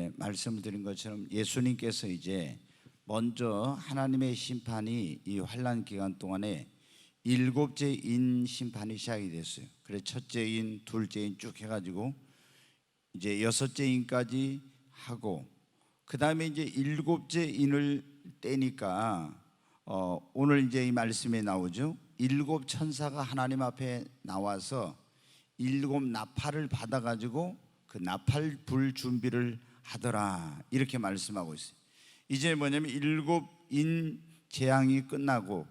전에 말씀을 드린 것처럼 예수님께서 이제 먼저 하나님의 심판이 이 환난 기간 동안에 일곱째 인 심판이 시작이 됐어요. 그래서 첫째 인, 둘째 인 쭉 해가지고 이제 여섯째 인까지 하고, 그 다음에 이제 일곱째 인을 떼니까 오늘 이제 이 말씀에 나오죠. 일곱 천사가 하나님 앞에 나와서 일곱 나팔을 받아가지고 그 나팔 불 준비를 하더라, 이렇게 말씀하고 있어요. 이제 뭐냐면 일곱 인 재앙이 끝나고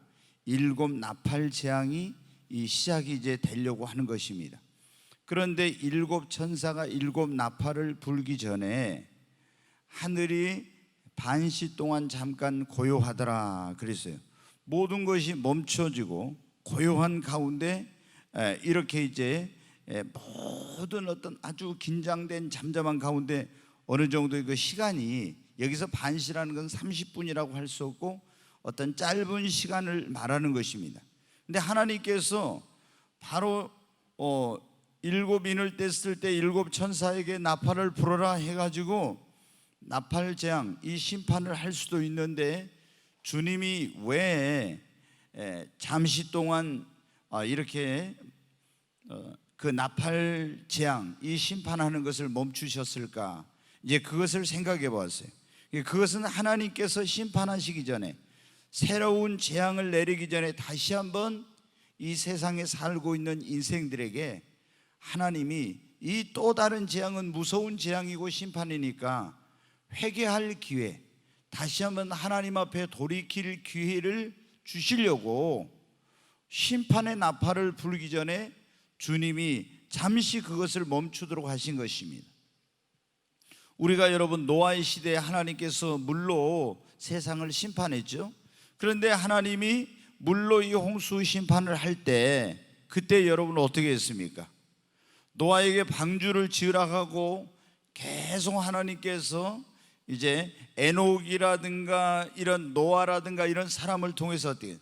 일곱 나팔 재앙이 이 시작이 이제 되려고 하는 것입니다. 그런데 일곱 천사가 일곱 나팔을 불기 전에 하늘이 반시 동안 잠깐 고요하더라 그랬어요. 모든 것이 멈춰지고 고요한 가운데 이렇게 이제 모든 어떤 아주 긴장된 잠잠한 가운데 어느 정도의 그 시간이, 여기서 반시라는 건 30분이라고 할 수 없고 어떤 짧은 시간을 말하는 것입니다. 근데 하나님께서 바로 일곱 인을 뗐을 때 일곱 천사에게 나팔을 불어라 해가지고 나팔 재앙, 이 심판을 할 수도 있는데 주님이 왜 잠시 동안 이렇게 그 나팔 재앙, 이 심판하는 것을 멈추셨을까? 이제 그것을 생각해 보았어요. 그것은 하나님께서 심판하시기 전에, 새로운 재앙을 내리기 전에 다시 한번 이 세상에 살고 있는 인생들에게 하나님이 이 또 다른 재앙은 무서운 재앙이고 심판이니까 회개할 기회, 다시 한번 하나님 앞에 돌이킬 기회를 주시려고 심판의 나팔을 불기 전에 주님이 잠시 그것을 멈추도록 하신 것입니다. 우리가 여러분 노아의 시대에 하나님께서 물로 세상을 심판했죠. 그런데 하나님이 물로 이 홍수 심판을 할 때 그때 여러분 어떻게 했습니까? 노아에게 방주를 지으라 하고 계속 하나님께서 이제 에녹이라든가 이런 노아라든가 이런 사람을 통해서 어떻게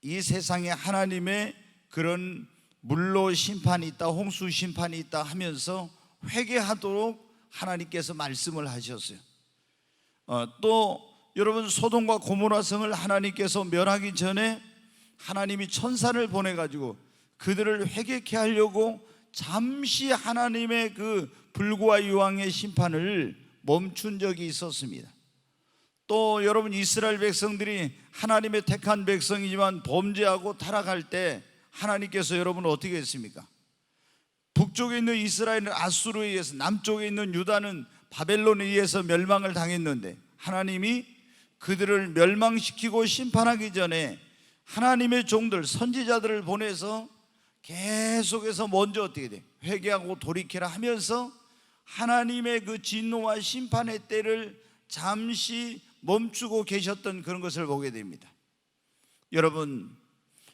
이 세상에 하나님의 그런 물로 심판이 있다, 홍수 심판이 있다 하면서 회개하도록 하나님께서 말씀을 하셨어요. 또 여러분 소돔과 고모라 성을 하나님께서 멸하기 전에 하나님이 천사를 보내가지고 그들을 회개케 하려고 잠시 하나님의 그 불과 유황의 심판을 멈춘 적이 있었습니다. 또 여러분 이스라엘 백성들이 하나님의 택한 백성이지만 범죄하고 타락할 때 하나님께서 여러분 어떻게 했습니까? 북쪽에 있는 이스라엘은 아수르에 의해서, 남쪽에 있는 유다는 바벨론에 의해서 멸망을 당했는데 하나님이 그들을 멸망시키고 심판하기 전에 하나님의 종들 선지자들을 보내서 계속해서 먼저 어떻게 돼? 회개하고 돌이켜라 하면서 하나님의 그 진노와 심판의 때를 잠시 멈추고 계셨던 그런 것을 보게 됩니다. 여러분,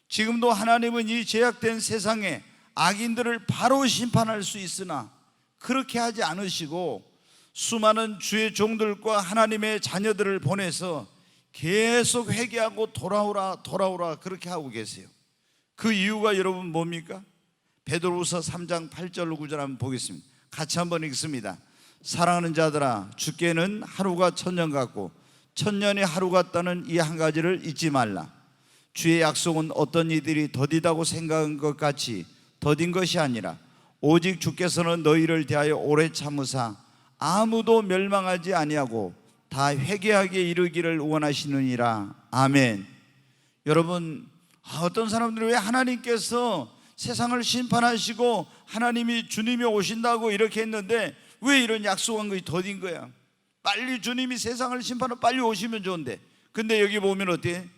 지금도 하나님은 이 제약된 세상에 악인들을 바로 심판할 수 있으나 그렇게 하지 않으시고 수많은 주의 종들과 하나님의 자녀들을 보내서 계속 회개하고 돌아오라 그렇게 하고 계세요. 그 이유가 여러분 뭡니까? 베드로후서 3장 8절 9절 한번 보겠습니다. 같이 한번 읽습니다. 사랑하는 자들아, 주께는 하루가 천년 같고 천년이 하루 같다는 이 한 가지를 잊지 말라. 주의 약속은 어떤 이들이 더디다고 생각한 것 같이 더딘 것이 아니라 오직 주께서는 너희를 대하여 오래 참으사 아무도 멸망하지 아니하고 다 회개하게 이르기를 원하시느니라. 아멘. 여러분, 어떤 사람들은 왜 하나님께서 세상을 심판하시고 하나님이 주님이 오신다고 이렇게 했는데 왜 이런 약속한 것이 더딘 거야? 빨리 주님이 세상을 심판하고 빨리 오시면 좋은데. 근데 여기 보면 어때?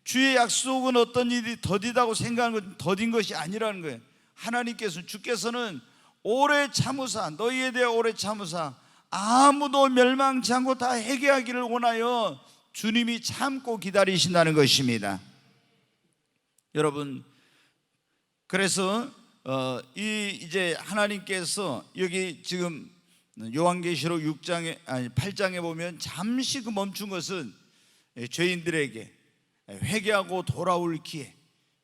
주의 약속은 어떤 일이 더디다고 생각하는 건 더딘 것이 아니라는 거예요. 하나님께서, 주께서는 오래 참으사, 너희에 대해 오래 참으사 아무도 멸망치 않고 다 회개하기를 원하여 주님이 참고 기다리신다는 것입니다. 여러분, 그래서 이제 하나님께서 여기 지금 요한계시록 8장에 보면 잠시 그 멈춘 것은 죄인들에게 회개하고 돌아올 기회,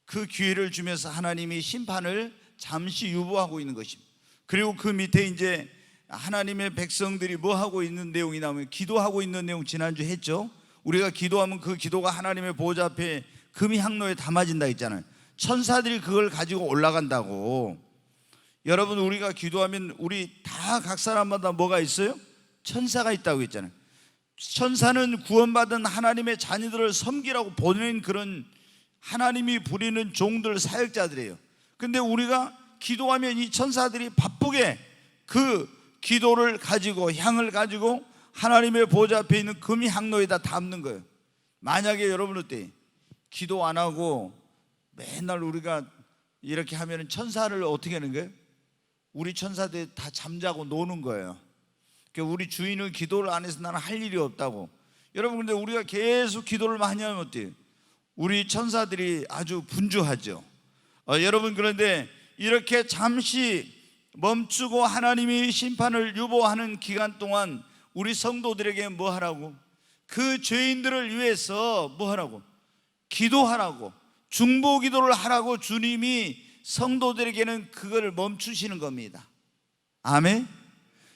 그 기회를 주면서 하나님이 심판을 잠시 유보하고 있는 것입니다. 그리고 그 밑에 이제 하나님의 백성들이 뭐 하고 있는 내용이 나오면 기도하고 있는 내용 지난주 했죠. 우리가 기도하면 그 기도가 하나님의 보좌 앞에 금이 향로에 담아진다 했잖아요. 천사들이 그걸 가지고 올라간다고. 여러분, 우리가 기도하면 우리 다 각 사람마다 뭐가 있어요? 천사가 있다고 했잖아요. 천사는 구원받은 하나님의 자녀들을 섬기라고 보낸 그런 하나님이 부리는 종들, 사역자들이에요. 근데 우리가 기도하면 이 천사들이 바쁘게 그 기도를 가지고, 향을 가지고 하나님의 보좌 앞에 있는 금이 향로에다 담는 거예요. 만약에 여러분 어때? 기도 안 하고 맨날 우리가 이렇게 하면 천사를 어떻게 하는 거예요? 우리 천사들이 다 잠자고 노는 거예요. 그러니까 우리 주인은 기도를 안 해서 나는 할 일이 없다고. 여러분, 근데 우리가 계속 기도를 많이 하면 어때요? 우리 천사들이 아주 분주하죠. 여러분, 그런데 이렇게 잠시 멈추고 하나님이 심판을 유보하는 기간 동안 우리 성도들에게 뭐 하라고? 그 죄인들을 위해서 뭐 하라고? 기도하라고, 중보 기도를 하라고 주님이 성도들에게는 그걸 멈추시는 겁니다. 아멘.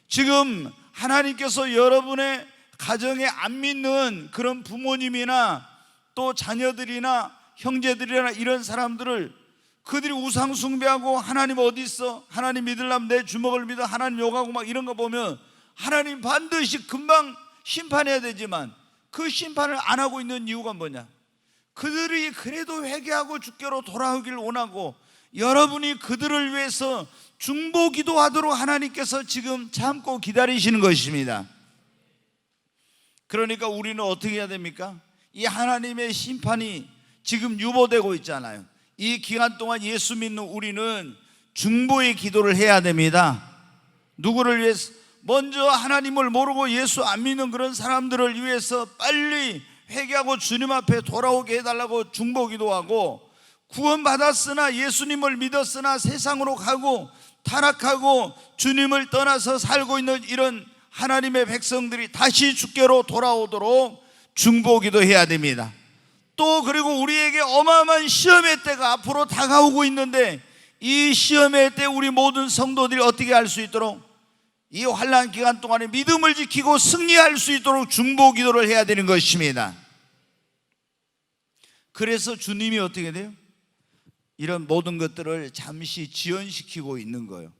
지금 하나님께서 여러분의 가정에 안 믿는 그런 부모님이나 또 자녀들이나 형제들이나 이런 사람들을, 그들이 우상 숭배하고 하나님 어디 있어? 하나님 믿으려면 내 주먹을 믿어? 하나님 욕하고 막 이런 거 보면 하나님 반드시 금방 심판해야 되지만 그 심판을 안 하고 있는 이유가 뭐냐? 그들이 그래도 회개하고 주께로 돌아오기를 원하고 여러분이 그들을 위해서 중보 기도하도록 하나님께서 지금 참고 기다리시는 것입니다. 그러니까 우리는 어떻게 해야 됩니까? 이 하나님의 심판이 지금 유보되고 있잖아요. 이 기간 동안 예수 믿는 우리는 중보의 기도를 해야 됩니다. 누구를 위해서? 먼저 하나님을 모르고 예수 안 믿는 그런 사람들을 위해서 빨리 회개하고 주님 앞에 돌아오게 해달라고 중보 기도하고, 구원받았으나 예수님을 믿었으나 세상으로 가고 타락하고 주님을 떠나서 살고 있는 이런 하나님의 백성들이 다시 주께로 돌아오도록 중보 기도해야 됩니다. 또 그리고 우리에게 어마어마한 시험의 때가 앞으로 다가오고 있는데 이 시험의 때 우리 모든 성도들이 어떻게 할 수 있도록, 이 환난 기간 동안에 믿음을 지키고 승리할 수 있도록 중보 기도를 해야 되는 것입니다. 그래서 주님이 어떻게 돼요? 이런 모든 것들을 잠시 지연시키고 있는 거예요.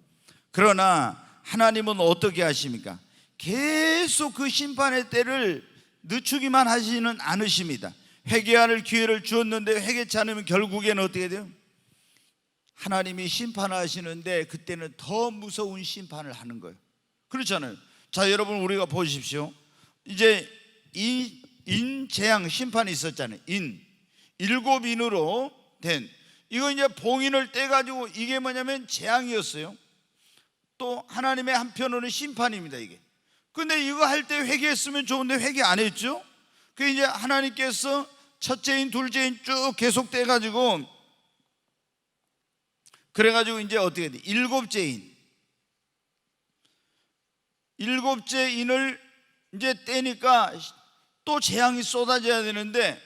그러나 하나님은 어떻게 하십니까? 계속 그 심판의 때를 늦추기만 하시는 않으십니다. 회개할 기회를 주었는데 회개치 않으면 결국에는 어떻게 돼요? 하나님이 심판하시는데 그때는 더 무서운 심판을 하는 거예요. 그렇잖아요. 자, 여러분, 우리가 보십시오. 이제 인재앙 심판이 있었잖아요. 일곱 인으로 된, 이거 이제 봉인을 떼가지고 이게 뭐냐면 재앙이었어요. 또 하나님의 한편으로는 심판입니다, 이게. 근데 이거 할 때 회개했으면 좋은데 회개 안 했죠? 그 이제 하나님께서 첫째인 둘째인 쭉 계속 떼가지고, 그래가지고 이제 어떻게 돼? 일곱째 인을 이제 떼니까 또 재앙이 쏟아져야 되는데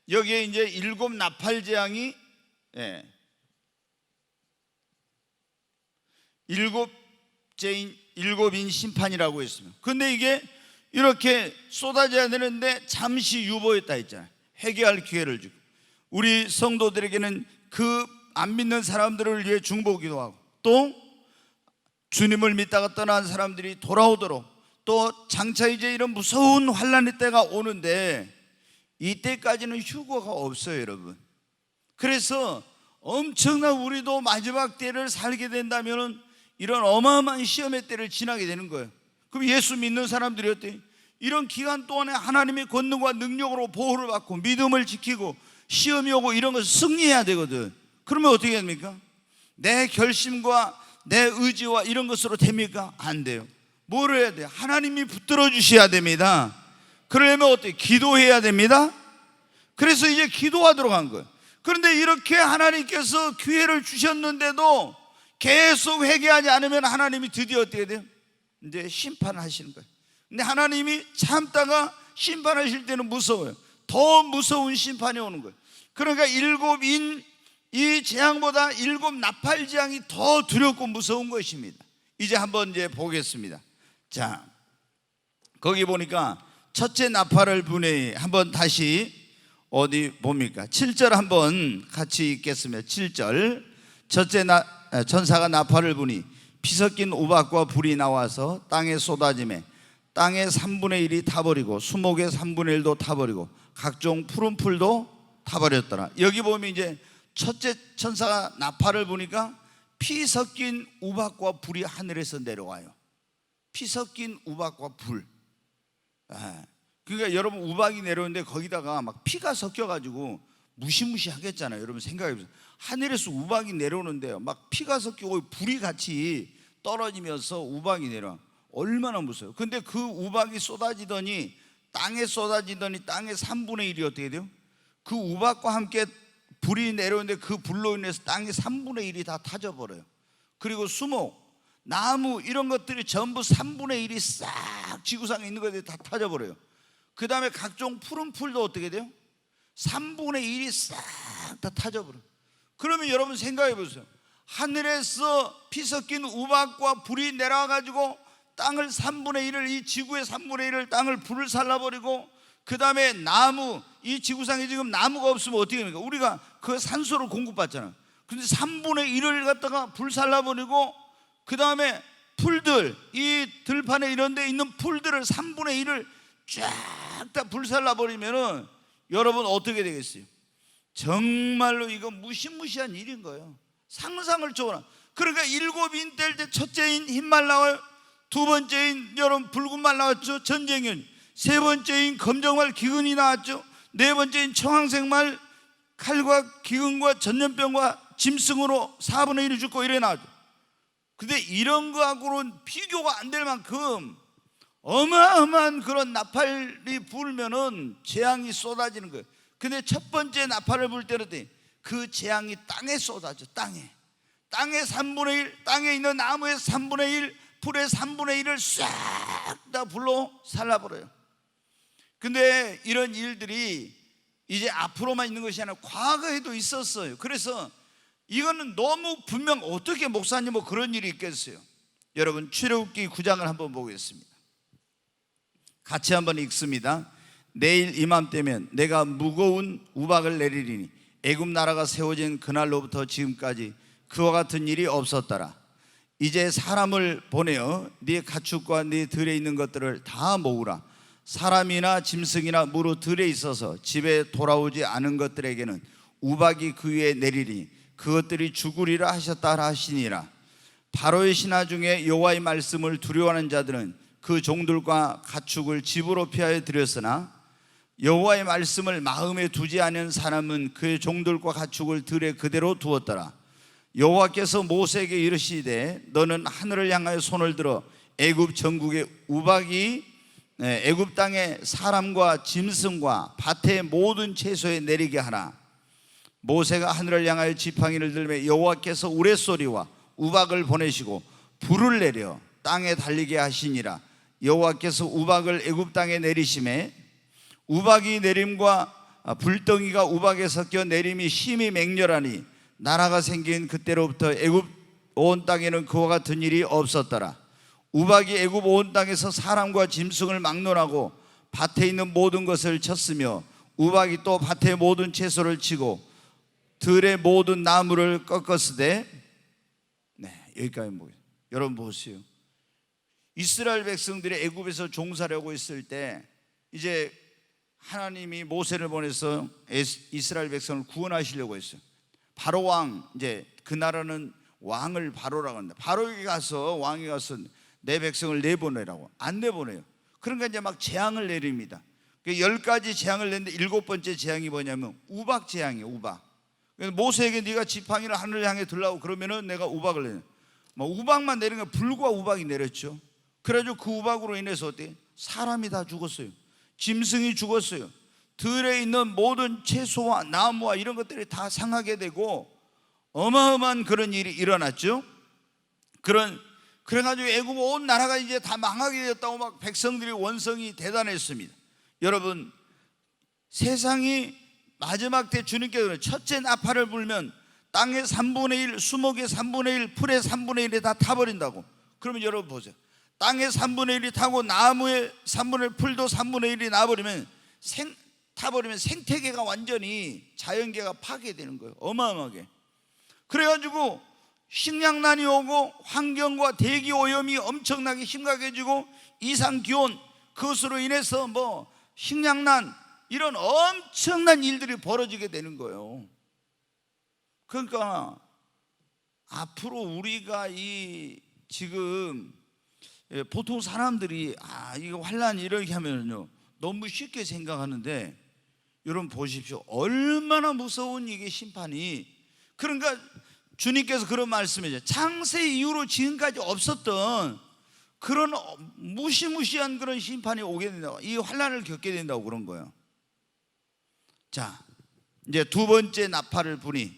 여기에 이제 일곱 나팔 재앙이, 일곱인 심판이라고 했습니다. 근데 이게 이렇게 쏟아져야 되는데 잠시 유보했다 했잖아요. 회개할 기회를 주고, 우리 성도들에게는 그 안 믿는 사람들을 위해 중보 기도하고, 또 주님을 믿다가 떠난 사람들이 돌아오도록, 또 장차 이제 이런 무서운 환난의 때가 오는데 이때까지는 휴거가 없어요, 여러분. 그래서 엄청난, 우리도 마지막 때를 살게 된다면 이런 어마어마한 시험의 때를 지나게 되는 거예요. 그럼 예수 믿는 사람들이 어때요? 이런 기간 동안에 하나님의 권능과 능력으로 보호를 받고 믿음을 지키고 시험이 오고 이런 것을 승리해야 되거든. 그러면 어떻게 됩니까? 내 결심과 내 의지와 이런 것으로 됩니까? 안 돼요. 뭘 해야 돼요? 하나님이 붙들어 주셔야 됩니다. 그러려면 어떻게? 기도해야 됩니다. 그래서 이제 기도하도록 한 거예요. 그런데 이렇게 하나님께서 기회를 주셨는데도 계속 회개하지 않으면 하나님이 드디어 어떻게 돼요? 이제 심판하시는 거예요. 근데 하나님이 참다가 심판하실 때는 무서워요. 더 무서운 심판이 오는 거예요. 그러니까 일곱인 이 재앙보다 일곱 나팔 재앙이 더 두렵고 무서운 것입니다. 이제 한번 이제 보겠습니다. 자, 거기 보니까 첫째 나팔을 부니, 한번 다시 어디 봅니까? 7절 한번 같이 읽겠습니다. 7절. 천사가 나팔을 부니 피 섞인 우박과 불이 나와서 땅에 쏟아지매 땅의 3분의 1이 타버리고 수목의 3분의 1도 타버리고 각종 푸른 풀도 타버렸더라. 여기 보면 이제 첫째 천사가 나팔을 부니까 피 섞인 우박과 불이 하늘에서 내려와요. 피 섞인 우박과 불. 그러니까 여러분, 우박이 내려오는데 거기다가 막 피가 섞여가지고 무시무시하겠잖아요. 여러분 생각해보세요. 하늘에서 우박이 내려오는데요, 막 피가 섞이고 불이 같이 떨어지면서 우박이 내려와. 얼마나 무서워요. 근데 그 우박이 쏟아지더니 땅의 3분의 1이 어떻게 돼요? 그 우박과 함께 불이 내려오는데 그 불로 인해서 땅의 3분의 1이 다 타져버려요. 그리고 수목, 나무 이런 것들이 전부 3분의 1이 싹 지구상에 있는 것들이 다 타져버려요. 그 다음에 각종 푸른 풀도 어떻게 돼요? 3분의 1이 싹 다 타져버려요. 그러면 여러분 생각해 보세요. 하늘에서 피 섞인 우박과 불이 내려와가지고 땅을 3분의 1을, 이 지구의 3분의 1을 땅을 불을 살라버리고, 그 다음에 나무, 이 지구상에 지금 나무가 없으면 어떻게 됩니까? 우리가 그 산소를 공급받잖아요. 근데 3분의 1을 갖다가 불 살라버리고, 그 다음에 풀들, 이 들판에 이런 데 있는 풀들을 3분의 1을 쫙 다 불살라버리면은 여러분 어떻게 되겠어요? 정말로 이거 무시무시한 일인 거예요. 상상을 초월한. 그러니까 7인 뗄 때 첫째인 흰말 나와요. 두 번째인 여러분 붉은 말 나왔죠. 전쟁인. 세 번째인 검정말 기근이 나왔죠. 네 번째인 청황색 말 칼과 기근과 전염병과 짐승으로 4분의 1이 죽고 이래 나왔죠. 근데 이런 거하고는 비교가 안 될 만큼 어마어마한 그런 나팔이 불면은 재앙이 쏟아지는 거예요. 근데 첫 번째 나팔을 불 때는 그 재앙이 땅에 쏟아져. 땅에 3분의 1, 땅에 있는 나무의 3분의 1, 풀의 3분의 1을 싹 다 불로 살라버려요. 근데 이런 일들이 이제 앞으로만 있는 것이 아니라 과거에도 있었어요. 그래서 이거는 너무 분명, 어떻게 목사님 뭐 그런 일이 있겠어요? 여러분 출애굽기 9장을 한번 보겠습니다. 같이 한번 읽습니다. 내일 이맘때면 내가 무거운 우박을 내리리니 애굽 나라가 세워진 그날로부터 지금까지 그와 같은 일이 없었더라. 이제 사람을 보내어 네 가축과 네 들에 있는 것들을 다 모으라. 사람이나 짐승이나 무로 들에 있어서 집에 돌아오지 않은 것들에게는 우박이 그 위에 내리리니 그것들이 죽으리라 하셨다 하시니라. 바로의 신하 중에 여호와의 말씀을 두려워하는 자들은 그 종들과 가축을 집으로 피하여 들였으나 여호와의 말씀을 마음에 두지 않은 사람은 그의 종들과 가축을 들에 그대로 두었더라. 여호와께서 모세에게 이르시되 너는 하늘을 향하여 손을 들어 애굽 전국의 우박이 애굽 땅의 사람과 짐승과 밭의 모든 채소에 내리게 하라. 모세가 하늘을 향하여 지팡이를 들매 여호와께서 우레소리와 우박을 보내시고 불을 내려 땅에 달리게 하시니라. 여호와께서 우박을 애굽 땅에 내리심에 우박이 내림과 불덩이가 우박에 섞여 내림이 심히 맹렬하니 나라가 생긴 그때로부터 애굽 온 땅에는 그와 같은 일이 없었더라. 우박이 애굽 온 땅에서 사람과 짐승을 막론하고 밭에 있는 모든 것을 쳤으며 우박이 또 밭의 모든 채소를 치고 들의 모든 나무를 꺾었으되. 여기까지 보겠습니다. 여러분 보세요. 이스라엘 백성들이 애굽에서 종살이하고 있을 때 이제 하나님이 모세를 보내서 이스라엘 백성을 구원하시려고 했어요. 바로 왕, 이제 그 나라는 왕을 바로라고 합니다. 바로에게 가서 왕이 가서 내 백성을 내보내라고. 안 내보내요. 그러니까 이제 막 재앙을 내립니다. 10가지 재앙을 냈는데 7번째 재앙이 뭐냐면 우박 재앙이에요. 우박. 모세에게 네가 지팡이를 하늘을 향해 들라고 그러면은 내가 우박을 내요. 우박만 내린 게 불과 우박이 내렸죠. 그래가지고 그 우박으로 인해서 어때? 사람이 다 죽었어요. 짐승이 죽었어요. 들에 있는 모든 채소와 나무와 이런 것들이 다 상하게 되고 어마어마한 그런 일이 일어났죠. 그래가지고 애굽 온 나라가 이제 다 망하게 되었다고 막 백성들이 원성이 대단했습니다. 여러분, 세상이 마지막 때 주님께서 첫째 나팔을 불면 땅의 3분의 1, 수목의 3분의 1, 풀의 3분의 1이 다 타버린다고. 그러면 여러분 보세요. 땅의 3분의 1이 타고 나무의 3분의 1, 풀도 3분의 1이 나버리면 타버리면 생태계가 완전히 자연계가 파괴되는 거예요. 어마어마하게. 그래가지고 식량난이 오고 환경과 대기 오염이 엄청나게 심각해지고 이상기온, 그것으로 인해서 뭐 식량난, 이런 엄청난 일들이 벌어지게 되는 거예요. 그러니까 앞으로 우리가 이 지금 보통 사람들이 이거 환란 이렇게 하면요 너무 쉽게 생각하는데, 여러분 보십시오. 얼마나 무서운 이게 심판이. 그러니까 주님께서 그런 말씀이죠. 창세 이후로 지금까지 없었던 그런 무시무시한 그런 심판이 오게 된다고, 이 환란을 겪게 된다고 그런 거예요. 자, 이제 두 번째 나팔을 부니,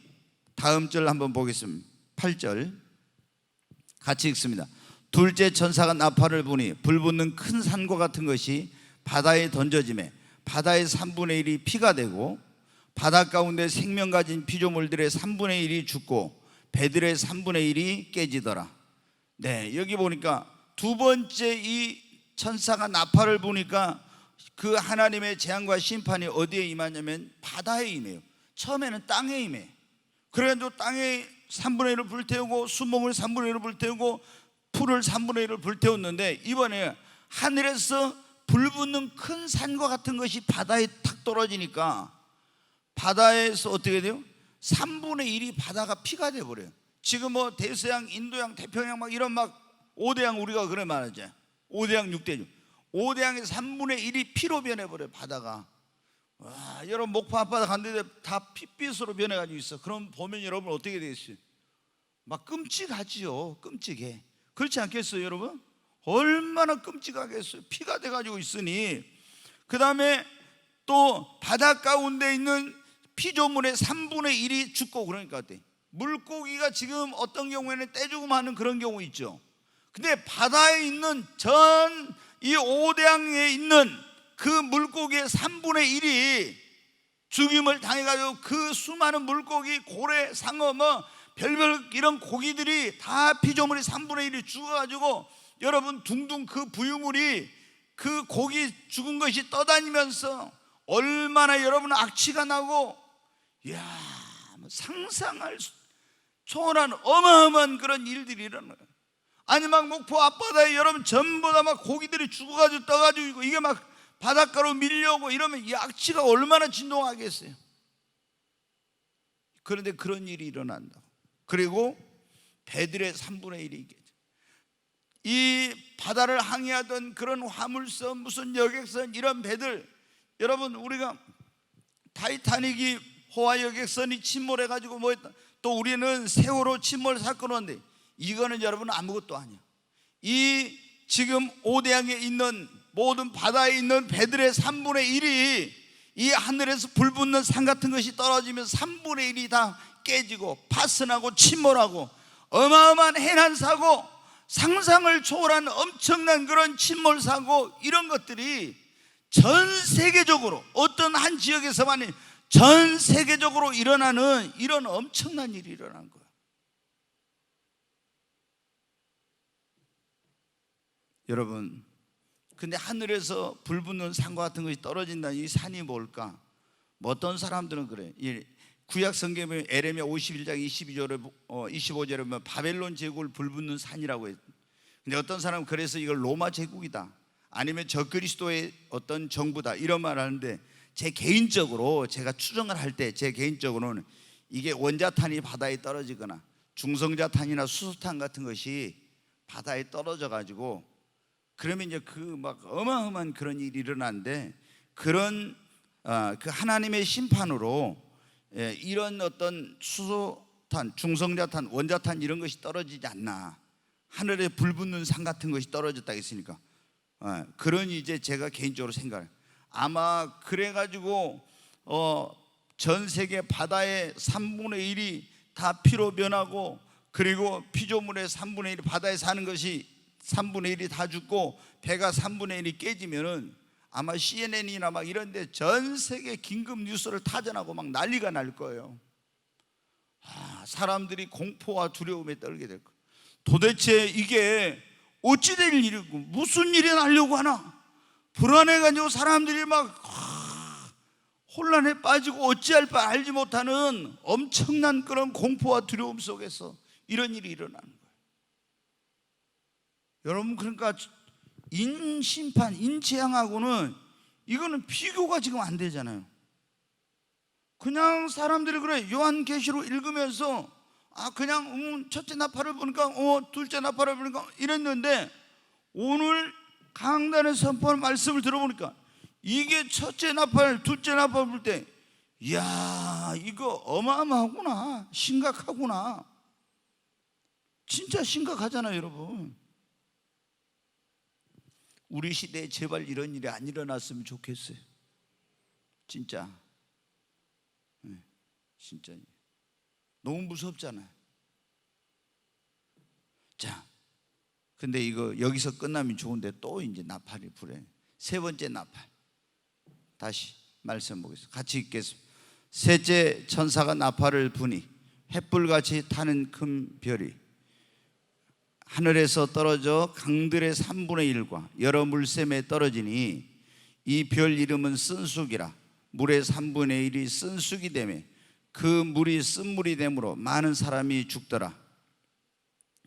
다음 절 한번 보겠습니다. 8절 같이 읽습니다. 둘째 천사가 나팔을 부니 불붙는 큰 산과 같은 것이 바다에 던져지매 바다의 3분의 1이 피가 되고 바다 가운데 생명 가진 피조물들의 3분의 1이 죽고 배들의 3분의 1이 깨지더라. 네, 여기 보니까 두 번째 이 천사가 나팔을 부니까 그 하나님의 재앙과 심판이 어디에 임하냐면 바다에 임해요. 처음에는 땅에 임해. 그래가지고 땅에 3분의 1을 불태우고 수목을 3분의 1을 불태우고 풀을 3분의 1을 불태웠는데, 이번에 하늘에서 불붙는 큰 산과 같은 것이 바다에 탁 떨어지니까 바다에서 어떻게 돼요? 3분의 1이 바다가 피가 돼버려요. 지금 뭐 대서양, 인도양, 태평양 막 이런 막 5대양, 우리가 그래 말하죠. 5대양, 6대양. 5대양의 3분의 1이 피로 변해버려요, 바다가. 와, 여러분 목포 앞바다 갔는데 다 핏빛으로 변해가지고 있어. 그럼 보면 여러분 어떻게 되겠어요? 막 끔찍하지요. 끔찍해. 그렇지 않겠어요, 여러분? 얼마나 끔찍하겠어요. 피가 돼가지고 있으니. 그 다음에 또 바다 가운데 있는 피조물의 3분의 1이 죽고, 그러니까 어때? 물고기가 지금 어떤 경우에는 떼죽음하는 그런 경우 있죠. 근데 바다에 있는 전 이 5대양에 있는 그 물고기의 3분의 1이 죽임을 당해가지고 그 수많은 물고기, 고래, 상어 뭐 별별 이런 고기들이 다 피조물이 3분의 1이 죽어가지고 여러분 둥둥 그 부유물이 그 고기 죽은 것이 떠다니면서 얼마나 여러분 악취가 나고, 이야, 상상할 초월한 어마어마한 그런 일들이 일어나요. 아니 막 목포 앞바다에 여러분 전부 다 막 고기들이 죽어가지고 떠가지고 이게 막 바닷가로 밀려오고 이러면 이 악취가 얼마나 진동하겠어요. 그런데 그런 일이 일어난다. 그리고 배들의 3분의 1이 이 바다를 항해하던 그런 화물선, 무슨 여객선, 이런 배들, 여러분 우리가 타이타닉이 호화 여객선이 침몰해가지고 뭐 했다. 또 우리는 세월호 침몰 사건 왔는데 이거는 여러분 아무것도 아니야. 이 지금 5대양에 있는 모든 바다에 있는 배들의 3분의 1이 이 하늘에서 불붙는 산 같은 것이 떨어지면서 3분의 1이 다 깨지고 파손하고 침몰하고 어마어마한 해난사고, 상상을 초월한 엄청난 그런 침몰사고, 이런 것들이 전 세계적으로, 어떤 한 지역에서만 아니라 전 세계적으로 일어나는 이런 엄청난 일이 일어난 거예요. 여러분, 근데 하늘에서 불붙는 산과 같은 것이 떨어진다. 이 산이 뭘까? 뭐 어떤 사람들은 그래. 구약 성경에 보면 에레미야 51장 25절에 보면 바벨론 제국을 불붙는 산이라고 했어요. 근데 어떤 사람은 그래서 이걸 로마 제국이다, 아니면 적그리스도의 어떤 정부다, 이런 말을 하는데, 제 개인적으로 제가 추정을 할 때 제 개인적으로는 이게 원자탄이 바다에 떨어지거나 중성자탄이나 수소탄 같은 것이 바다에 떨어져 가지고 그러면 이제 그 막 어마어마한 그런 일이 일어나는데, 그런 그 하나님의 심판으로 이런 어떤 수소탄, 중성자탄, 원자탄 이런 것이 떨어지지 않나. 하늘에 불붙는 산 같은 것이 떨어졌다 했으니까 그런 이제 제가 개인적으로 생각을, 아마 그래가지고 전 세계 바다의 3분의 1이 다 피로 변하고, 그리고 피조물의 3분의 1이 바다에 사는 것이 3분의 1이 다 죽고 배가 3분의 1이 깨지면은 아마 CNN이나 막 이런 데 전 세계 긴급 뉴스를 타전하고 막 난리가 날 거예요. 사람들이 공포와 두려움에 떨게 될 거예요. 도대체 이게 어찌 될 일이고 무슨 일이 나려고 하나 불안해가지고 사람들이 막 혼란에 빠지고 어찌할 바 알지 못하는 엄청난 그런 공포와 두려움 속에서 이런 일이 일어나는 거예요. 여러분, 그러니까 인심판, 인재앙하고는 이거는 비교가 지금 안 되잖아요. 그냥 사람들이 그래, 요한계시록 읽으면서 그냥 첫째 나팔을 보니까 둘째 나팔을 보니까 이랬는데, 오늘 강단의 선포하는 말씀을 들어보니까 이게 첫째 나팔, 둘째 나팔 볼 때, 이야, 이거 어마어마하구나, 심각하구나. 진짜 심각하잖아요, 여러분. 우리 시대에 제발 이런 일이 안 일어났으면 좋겠어요. 진짜. 진짜 너무 무섭잖아요. 자, 근데 이거 여기서 끝나면 좋은데 또 이제 나팔이 불어요. 세 번째 나팔, 다시 말씀 보겠습니다. 같이 읽겠습니다. 셋째 천사가 나팔을 부니 횃불같이 타는 큰 별이 하늘에서 떨어져 강들의 3분의 1과 여러 물샘에 떨어지니 이 별 이름은 쓴쑥이라. 물의 3분의 1이 쓴쑥이 되매 그 물이 쓴물이 되므로 많은 사람이 죽더라.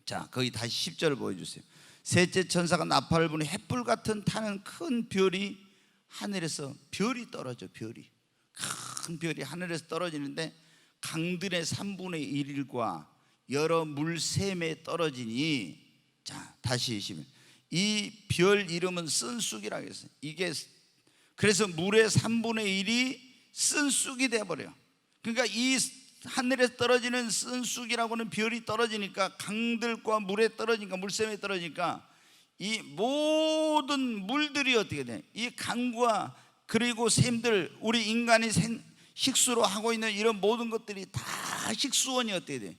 자, 거기 다시 10절 보여주세요. 셋째 천사가 나팔을 부니 횃불 같은 타는 큰 별이 하늘에서 별이 떨어져. 별이, 큰 별이 하늘에서 떨어지는데 강들의 3분의 1과 여러 물샘에 떨어지니, 자, 다시 보시면 이 별 이름은 쓴쑥이라고 했어요. 이게 그래서 물의 3분의 1이 쓴쑥이 돼버려요. 그러니까 이 하늘에서 떨어지는 쓴쑥이라고 하는 별이 떨어지니까, 강들과 물에 떨어지니까, 물샘에 떨어지니까 이 모든 물들이 어떻게 돼? 이 강과 그리고 샘들, 우리 인간이 식수로 하고 있는 이런 모든 것들이 다 식수원이 어떻게 돼?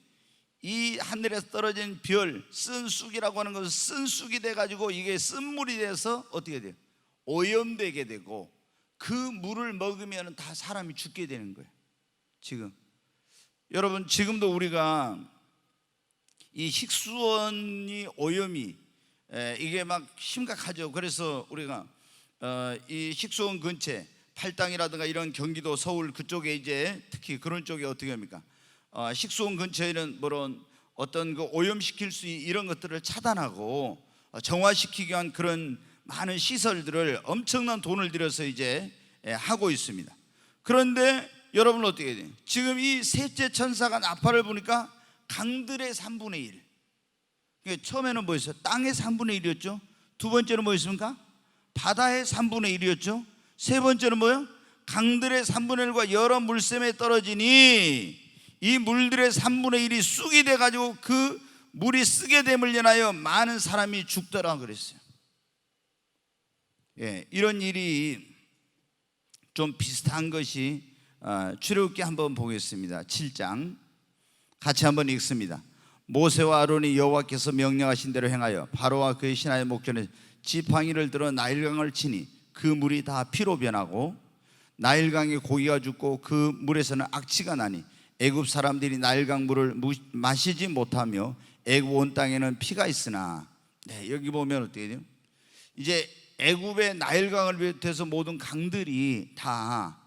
이 하늘에서 떨어진 별, 쓴쑥이라고 하는 것은 쓴쑥이 돼가지고 이게 쓴물이 돼서 어떻게 돼요? 오염되게 되고, 그 물을 먹으면 다 사람이 죽게 되는 거예요. 지금 여러분, 지금도 우리가 이 식수원이 오염이 이게 막 심각하죠. 그래서 우리가 이 식수원 근처에 팔당이라든가 이런 경기도 서울 그쪽에 이제 특히 그런 쪽에 어떻게 합니까? 식수원 근처에는 물론 어떤 그 오염시킬 수 있는 이런 것들을 차단하고 정화시키기 위한 그런 많은 시설들을 엄청난 돈을 들여서 이제 하고 있습니다. 그런데 여러분 어떻게 돼요? 지금 이 셋째 천사가 나팔을 부니까 강들의 3분의 1. 그러니까 처음에는 뭐였어요? 땅의 3분의 1이었죠. 두 번째는 뭐였습니까? 바다의 3분의 1이었죠. 세 번째는 뭐예요? 강들의 3분의 1과 여러 물샘에 떨어지니 이 물들의 3분의 1이 쑥이 돼가지고 그 물이 쓰게 됨을 인하여 많은 사람이 죽더라 그랬어요. 이런 일이 좀 비슷한 것이 출애굽기 한번 보겠습니다. 7장 같이 한번 읽습니다. 모세와 아론이 여호와께서 명령하신 대로 행하여 바로와 그의 신하의 목전에 지팡이를 들어 나일강을 치니 그 물이 다 피로 변하고 나일강에 고기가 죽고 그 물에서는 악취가 나니 애굽 사람들이 나일강 물을 마시지 못하며 애굽 온 땅에는 피가 있으나, 여기 보면 어떻게 돼요? 이제 애굽의 나일강을 비롯해서 모든 강들이 다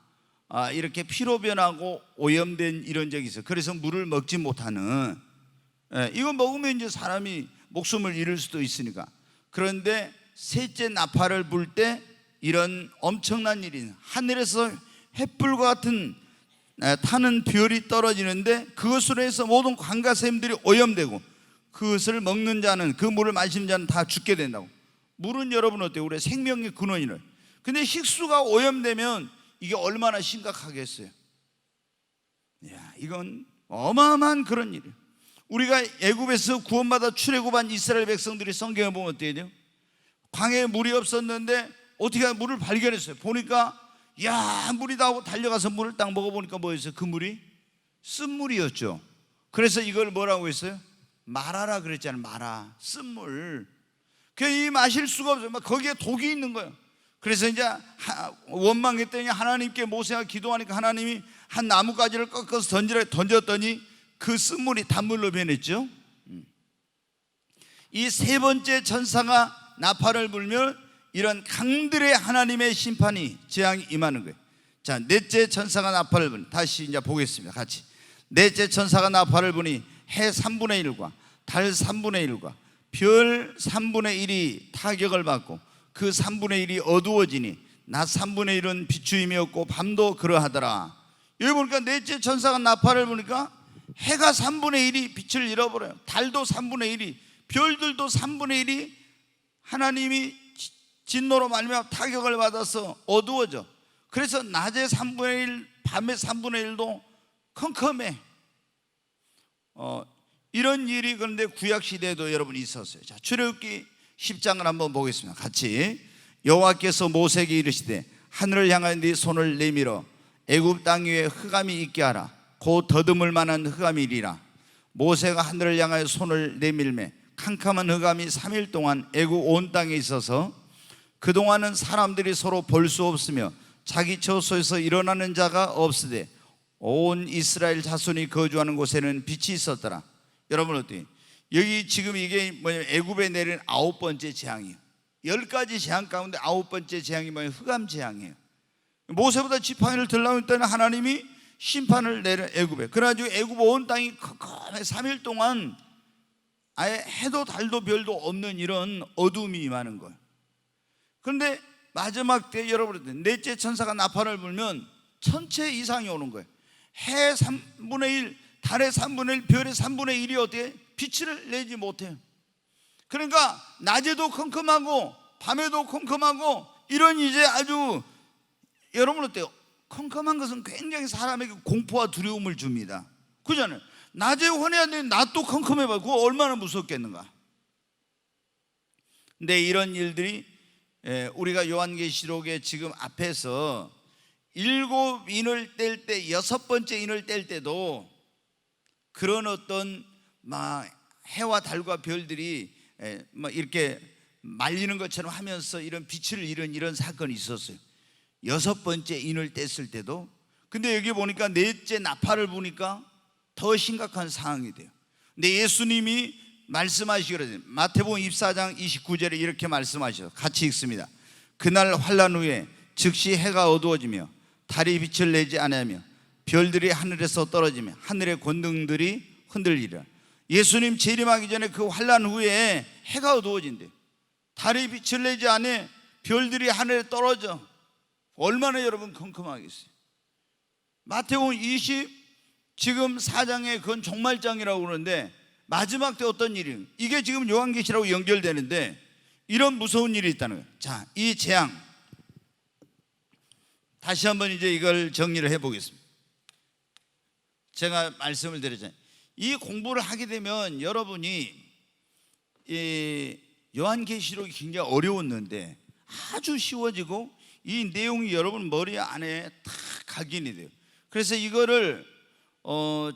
이렇게 피로 변하고 오염된 이런 적이 있어요. 그래서 물을 먹지 못하는, 이거 먹으면 이제 사람이 목숨을 잃을 수도 있으니까. 그런데 셋째 나팔을 불 때 이런 엄청난 일이, 하늘에서 횃불과 같은 타는 별이 떨어지는데 그것으로 해서 모든 강과 샘들이 오염되고 그것을 먹는 자는, 그 물을 마시는 자는 다 죽게 된다고. 물은 여러분 어때요? 우리 생명의 근원이래. 근데 식수가 오염되면 이게 얼마나 심각하겠어요. 이건 어마어마한 그런 일이에요. 우리가 애굽에서 구원받아 출애굽한 이스라엘 백성들이 성경에 보면 어떻게 돼요? 광야에 물이 없었는데 어떻게 물을 발견했어요. 보니까 야, 물이다 하고 달려가서 물을 딱 먹어보니까 뭐였어요? 그 물이 쓴물이었죠. 그래서 이걸 뭐라고 했어요? 마라라 그랬잖아요. 마라, 쓴물. 이 마실 수가 없어요. 거기에 독이 있는 거예요. 그래서 이제 원망했더니 하나님께 모세가 기도하니까 하나님이 한 나뭇가지를 꺾어서 던졌더니 그 쓴물이 단물로 변했죠. 이 세 번째 천사가 나팔을 불면 이런 강들의 하나님의 심판이 재앙이 임하는 거예요. 자, 넷째 천사가 나팔을 부니, 다시 이제 보겠습니다. 같이. 넷째 천사가 나팔을 부니 해 3분의 1과 달 3분의 1과 별 3분의 1이 타격을 받고 그 3분의 1이 어두워지니 낮 3분의 1은 비추임이 없고 밤도 그러하더라. 여기 보니까 넷째 천사가 나팔을 부니까 해가 3분의 1이 빛을 잃어버려요. 달도 3분의 1이, 별들도 3분의 1이 하나님이 진노로 말미암아 타격을 받아서 어두워져. 그래서 낮에 3분의 1, 밤에 3분의 1도 컴컴해. 이런 일이 그런데 구약시대에도 여러분 있었어요. 자, 출애굽기 10장을 한번 보겠습니다. 같이. 여호와께서 모세에게 이르시되 하늘을 향하여 네 손을 내밀어 애굽 땅 위에 흑암이 있게 하라. 곧 더듬을 만한 흑암이 이리라. 모세가 하늘을 향하여 손을 내밀매 캄캄한 흑암이 3일 동안 애굽 온 땅에 있어서 그동안은 사람들이 서로 볼 수 없으며 자기 처소에서 일어나는 자가 없으되 온 이스라엘 자손이 거주하는 곳에는 빛이 있었더라. 여러분 어때요? 여기 지금 이게 뭐냐면 애굽에 내린 9번째 재앙이에요. 10가지 재앙 가운데 9번째 재앙이 뭐냐면 흑암 재앙이에요. 모세보다 지팡이를 들라고 했더니 하나님이 심판을 내려 애굽에. 그래가지고 애굽 온 땅이 컴컴해 3일 동안 아예 해도 달도 별도 없는 이런 어둠이 임하는 거예요. 그런데 마지막 때 여러분 넷째 천사가 나팔을 불면 천체 이상이 오는 거예요. 해 3분의 1, 달의 3분의 1, 별의 3분의 1이 어떻게 빛을 내지 못해요. 그러니까 낮에도 컴컴하고 밤에도 컴컴하고 이런 이제 아주 여러분 어때요? 컴컴한 것은 굉장히 사람에게 공포와 두려움을 줍니다. 그잖아요. 낮에 혼해야 되는데 낮도 컴컴해봐. 그거 얼마나 무섭겠는가. 근데 이런 일들이 우리가 요한계시록의 지금 앞에서 7인을 뗄 때 6번째 인을 뗄 때도 그런 어떤 막 해와 달과 별들이 막 이렇게 말리는 것처럼 하면서 이런 빛을 잃은 이런 사건이 있었어요. 6번째 인을 뗐을 때도. 근데 여기 보니까 넷째 나팔을 보니까 더 심각한 상황이 돼요. 근데 예수님이 말씀하시기를 마태복음 24장 29절에 이렇게 말씀하셔서 같이 읽습니다. 그날 환난 후에 즉시 해가 어두워지며 달이 빛을 내지 아니하며 별들이 하늘에서 떨어지며 하늘의 권능들이 흔들리리라. 예수님 재림하기 전에 그 환난 후에 해가 어두워진대요. 달이 빛을 내지 않아 별들이 하늘에 떨어져. 얼마나 여러분 컴컴하겠어요. 마태복음 20 지금 4장에 그건 종말장이라고 그러는데 마지막 때 어떤 일이, 이게 지금 요한계시라고 연결되는데 이런 무서운 일이 있다는 거예요. 자, 이 재앙 다시 한번 이제 이걸 정리를 해보겠습니다. 제가 말씀을 드렸잖아요. 이 공부를 하게 되면 여러분이 이 요한계시록이 굉장히 어려웠는데 아주 쉬워지고 이 내용이 여러분 머리 안에 다 각인이 돼요. 그래서 이거를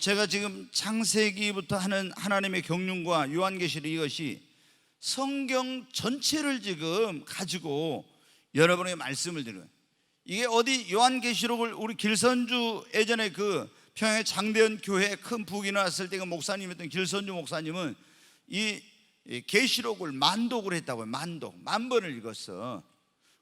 제가 지금 창세기부터 하는 하나님의 경륜과 요한계시록 이것이 성경 전체를 지금 가지고 여러분에게 말씀을 드려요. 이게 어디 요한계시록을 우리 길선주 예전에 그 평양의 장대현 교회에 큰 부흥이 났을 때 그 목사님이었던 길선주 목사님은 이 계시록을 만독을 했다고요. 만 번을 읽었어.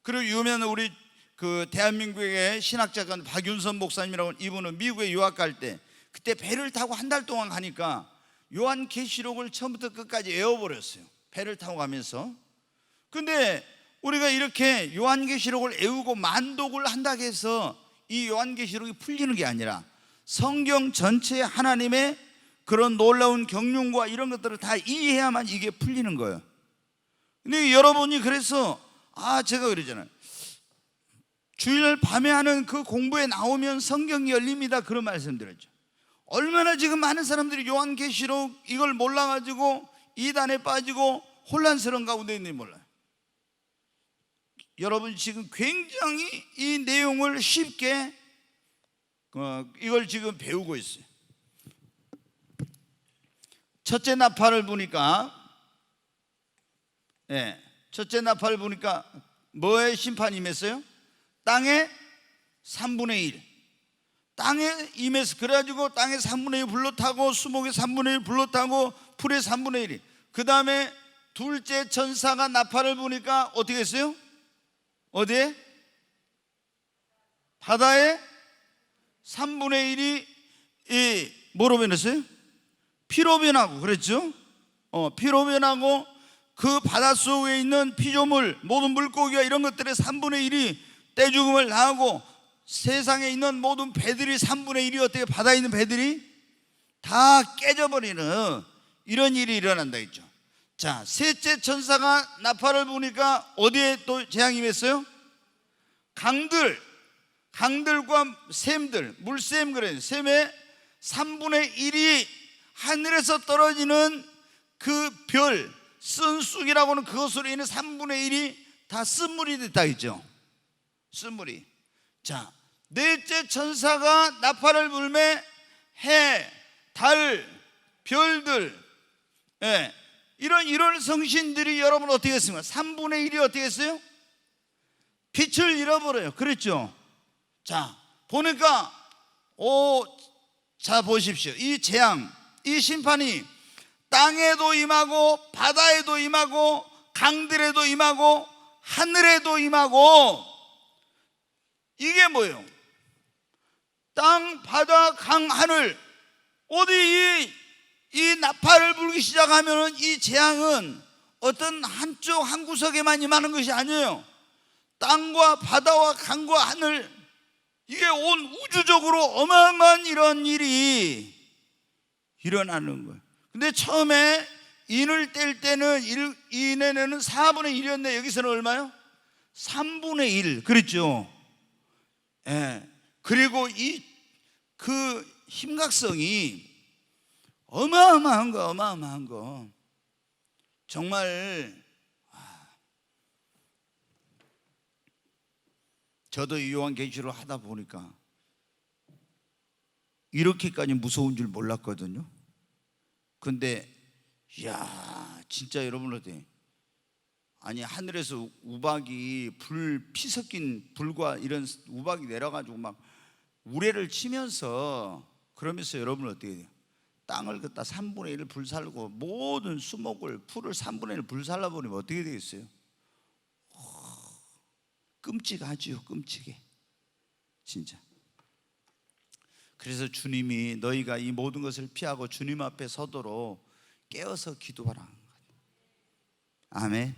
그리고 유명한 우리 그 대한민국의 신학자가 박윤선 목사님이라고, 이분은 미국에 유학 갈 때 그때 배를 타고 한 달 동안 가니까 요한계시록을 처음부터 끝까지 외워버렸어요. 배를 타고 가면서. 근데 우리가 이렇게 요한계시록을 외우고 만독을 한다고 해서 이 요한계시록이 풀리는 게 아니라 성경 전체에 하나님의 그런 놀라운 경륜과 이런 것들을 다 이해해야만 이게 풀리는 거예요. 근데 여러분이 그래서 제가 그러잖아요. 주일 밤에 하는 그 공부에 나오면 성경이 열립니다. 그런 말씀 드렸죠. 얼마나 지금 많은 사람들이 요한계시록 이걸 몰라가지고 이단에 빠지고 혼란스러운 가운데 있는지 몰라요. 여러분 지금 굉장히 이 내용을 쉽게 이걸 지금 배우고 있어요. 첫째 나팔을 보니까 첫째 나팔을 보니까 뭐의 심판이 임했어요? 땅의 3분의 1 땅에 임해서, 그래가지고 땅의 3분의 1 불로 타고 수목의 3분의 1 불로 타고 풀의 3분의 1이, 그 다음에 둘째 천사가 나팔을 부니까 어떻게 했어요? 어디에? 바다에 3분의 1이 뭐로 변했어요? 피로 변하고 그랬죠? 피로 변하고 그 바닷속에 있는 피조물, 모든 물고기와 이런 것들의 3분의 1이 떼죽음을 당하고 세상에 있는 모든 배들이 3분의 1이 어떻게 바다에 있는 배들이 다 깨져버리는 이런 일이 일어난다 했죠. 자, 셋째 천사가 나팔을 부니까 어디에 또 재앙이 임했어요? 강들과 샘들, 물샘 그래요. 샘의 3분의 1이 하늘에서 떨어지는 그 별, 쓴쑥이라고 하는 그것으로 인해 3분의 1이 다 쓴물이 됐다 했죠. 쓴물이. 자, 넷째 천사가 나팔을 불매 해, 달, 별들, 이런 성신들이 여러분 어떻게 했습니까? 3분의 1이 어떻게 했어요? 빛을 잃어버려요. 그랬죠? 자, 보니까 자 보십시오. 이 재앙, 이 심판이 땅에도 임하고 바다에도 임하고 강들에도 임하고 하늘에도 임하고, 이게 뭐예요? 땅, 바다, 강, 하늘, 어디 이 나팔을 불기 시작하면 이 재앙은 어떤 한쪽 한 구석에만 임하는 것이 아니에요. 땅과 바다와 강과 하늘, 이게 온 우주적으로 어마어마한 이런 일이 일어나는 거예요. 근데 처음에 인을 뗄 때는 인에는 4분의 1이었는데 여기서는 얼마요? 3분의 1 그랬죠. 그리고 그 심각성이 어마어마한 거. 정말 저도 이 요한계시록 하다 보니까 이렇게까지 무서운 줄 몰랐거든요. 근데 이야, 진짜 여러분 어때? 아니, 하늘에서 우박이 피 섞인 불과 이런 우박이 내려가지고 막 우레를 치면서, 그러면서 여러분 어떻게 돼요? 땅을 갖다 3분의 1을 불살고 모든 수목을, 풀을 3분의 1 불살라버리면 어떻게 되겠어요? 끔찍하지요. 끔찍해 진짜. 그래서 주님이 너희가 이 모든 것을 피하고 주님 앞에 서도록 깨어서 기도하라. 아멘.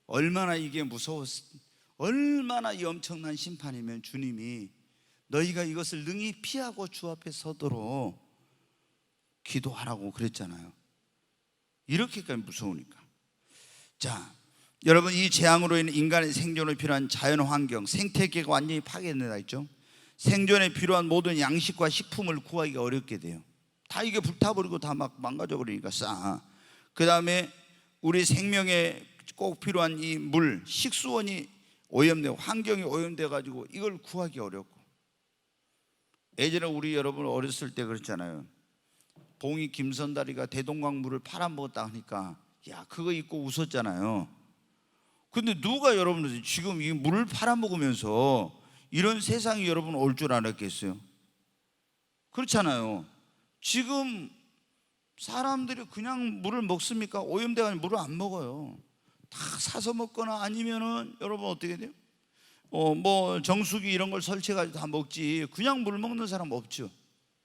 얼마나 이게 무서웠어, 얼마나 이 엄청난 심판이면 주님이 너희가 이것을 능히 피하고 주 앞에 서도록 기도하라고 그랬잖아요. 이렇게까지 무서우니까. 자, 여러분, 이 재앙으로 인해 인간의 생존에 필요한 자연 환경, 생태계가 완전히 파괴된다 했죠. 생존에 필요한 모든 양식과 식품을 구하기가 어렵게 돼요. 다 이게 불타버리고 다 막 망가져 버리니까 싸. 그 다음에 우리 생명에 꼭 필요한 이 물, 식수원이 오염되고 환경이 오염돼 가지고 이걸 구하기 어렵고. 예전에 우리 여러분 어렸을 때 그랬잖아요. 봉이 김선다리가 대동강 물을 팔아먹었다 하니까 야, 그거 입고 웃었잖아요. 근데 누가 여러분 지금 이 물을 팔아먹으면서 이런 세상이 여러분 올 줄 알았겠어요? 그렇잖아요. 지금 사람들이 그냥 물을 먹습니까? 오염돼가지고 물을 안 먹어요. 다 사서 먹거나 아니면은 여러분 어떻게 돼요? 뭐 정수기 이런 걸 설치해가지고 다 먹지, 그냥 물 먹는 사람 없죠.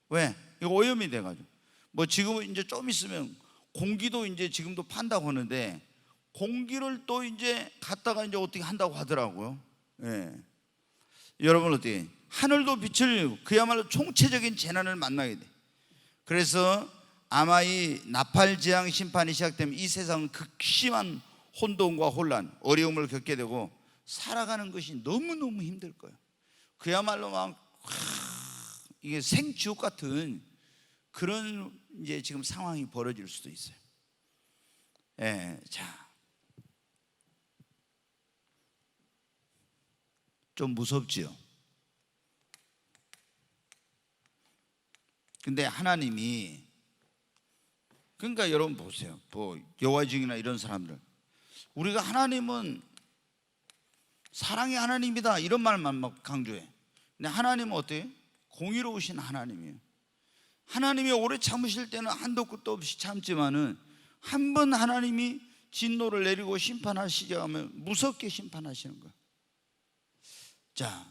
왜? 이거 오염이 돼가지고. 뭐 지금은 이제 좀 있으면 공기도 이제 지금도 판다고 하는데 공기를 또 이제 갖다가 이제 어떻게 한다고 하더라고요. 여러분 어떻게? 하늘도 빛을, 그야말로 총체적인 재난을 만나게 돼. 그래서 아마 이 나팔 재앙 심판이 시작되면 이 세상은 극심한 혼돈과 혼란, 어려움을 겪게 되고 살아가는 것이 너무너무 힘들 거예요. 그야말로 막 이게 생지옥 같은 그런 이제 지금 상황이 벌어질 수도 있어요. 자, 좀 무섭지요. 근데 하나님이, 그러니까 여러분 보세요. 뭐 여호와 증인이나 이런 사람들, 우리가 하나님은 사랑의 하나님이다 이런 말만 막 강조해. 근데 하나님은 어때요? 공의로우신 하나님이에요. 하나님이 오래 참으실 때는 한도 끝도 없이 참지만은 한 번 하나님이 진노를 내리고 심판하시자 하면 무섭게 심판하시는 거예요. 자,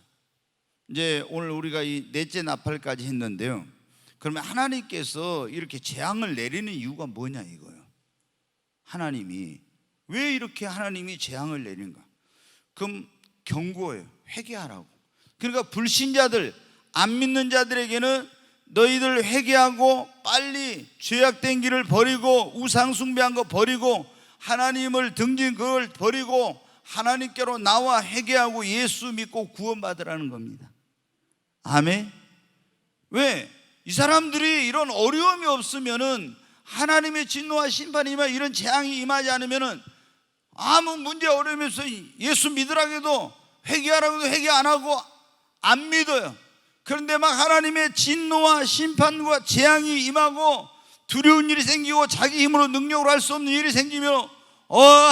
이제 오늘 우리가 이 넷째 나팔까지 했는데요. 그러면 하나님께서 이렇게 재앙을 내리는 이유가 뭐냐 이거예요. 하나님이 왜 이렇게 하나님이 재앙을 내린가? 그럼 경고예요. 회개하라고. 그러니까 불신자들, 안 믿는 자들에게는 너희들 회개하고 빨리 죄악된 길을 버리고 우상 숭배한 거 버리고 하나님을 등진 그걸 버리고 하나님께로 나와 회개하고 예수 믿고 구원받으라는 겁니다. 아멘. 왜? 이 사람들이 이런 어려움이 없으면은, 하나님의 진노와 심판이 임하, 이런 재앙이 임하지 않으면은 아무 문제 어려움이 없어. 예수 믿으라고 해도 회개하라고 해도 회개 안 하고 안 믿어요. 그런데 막 하나님의 진노와 심판과 재앙이 임하고 두려운 일이 생기고 자기 힘으로 능력으로 할 수 없는 일이 생기면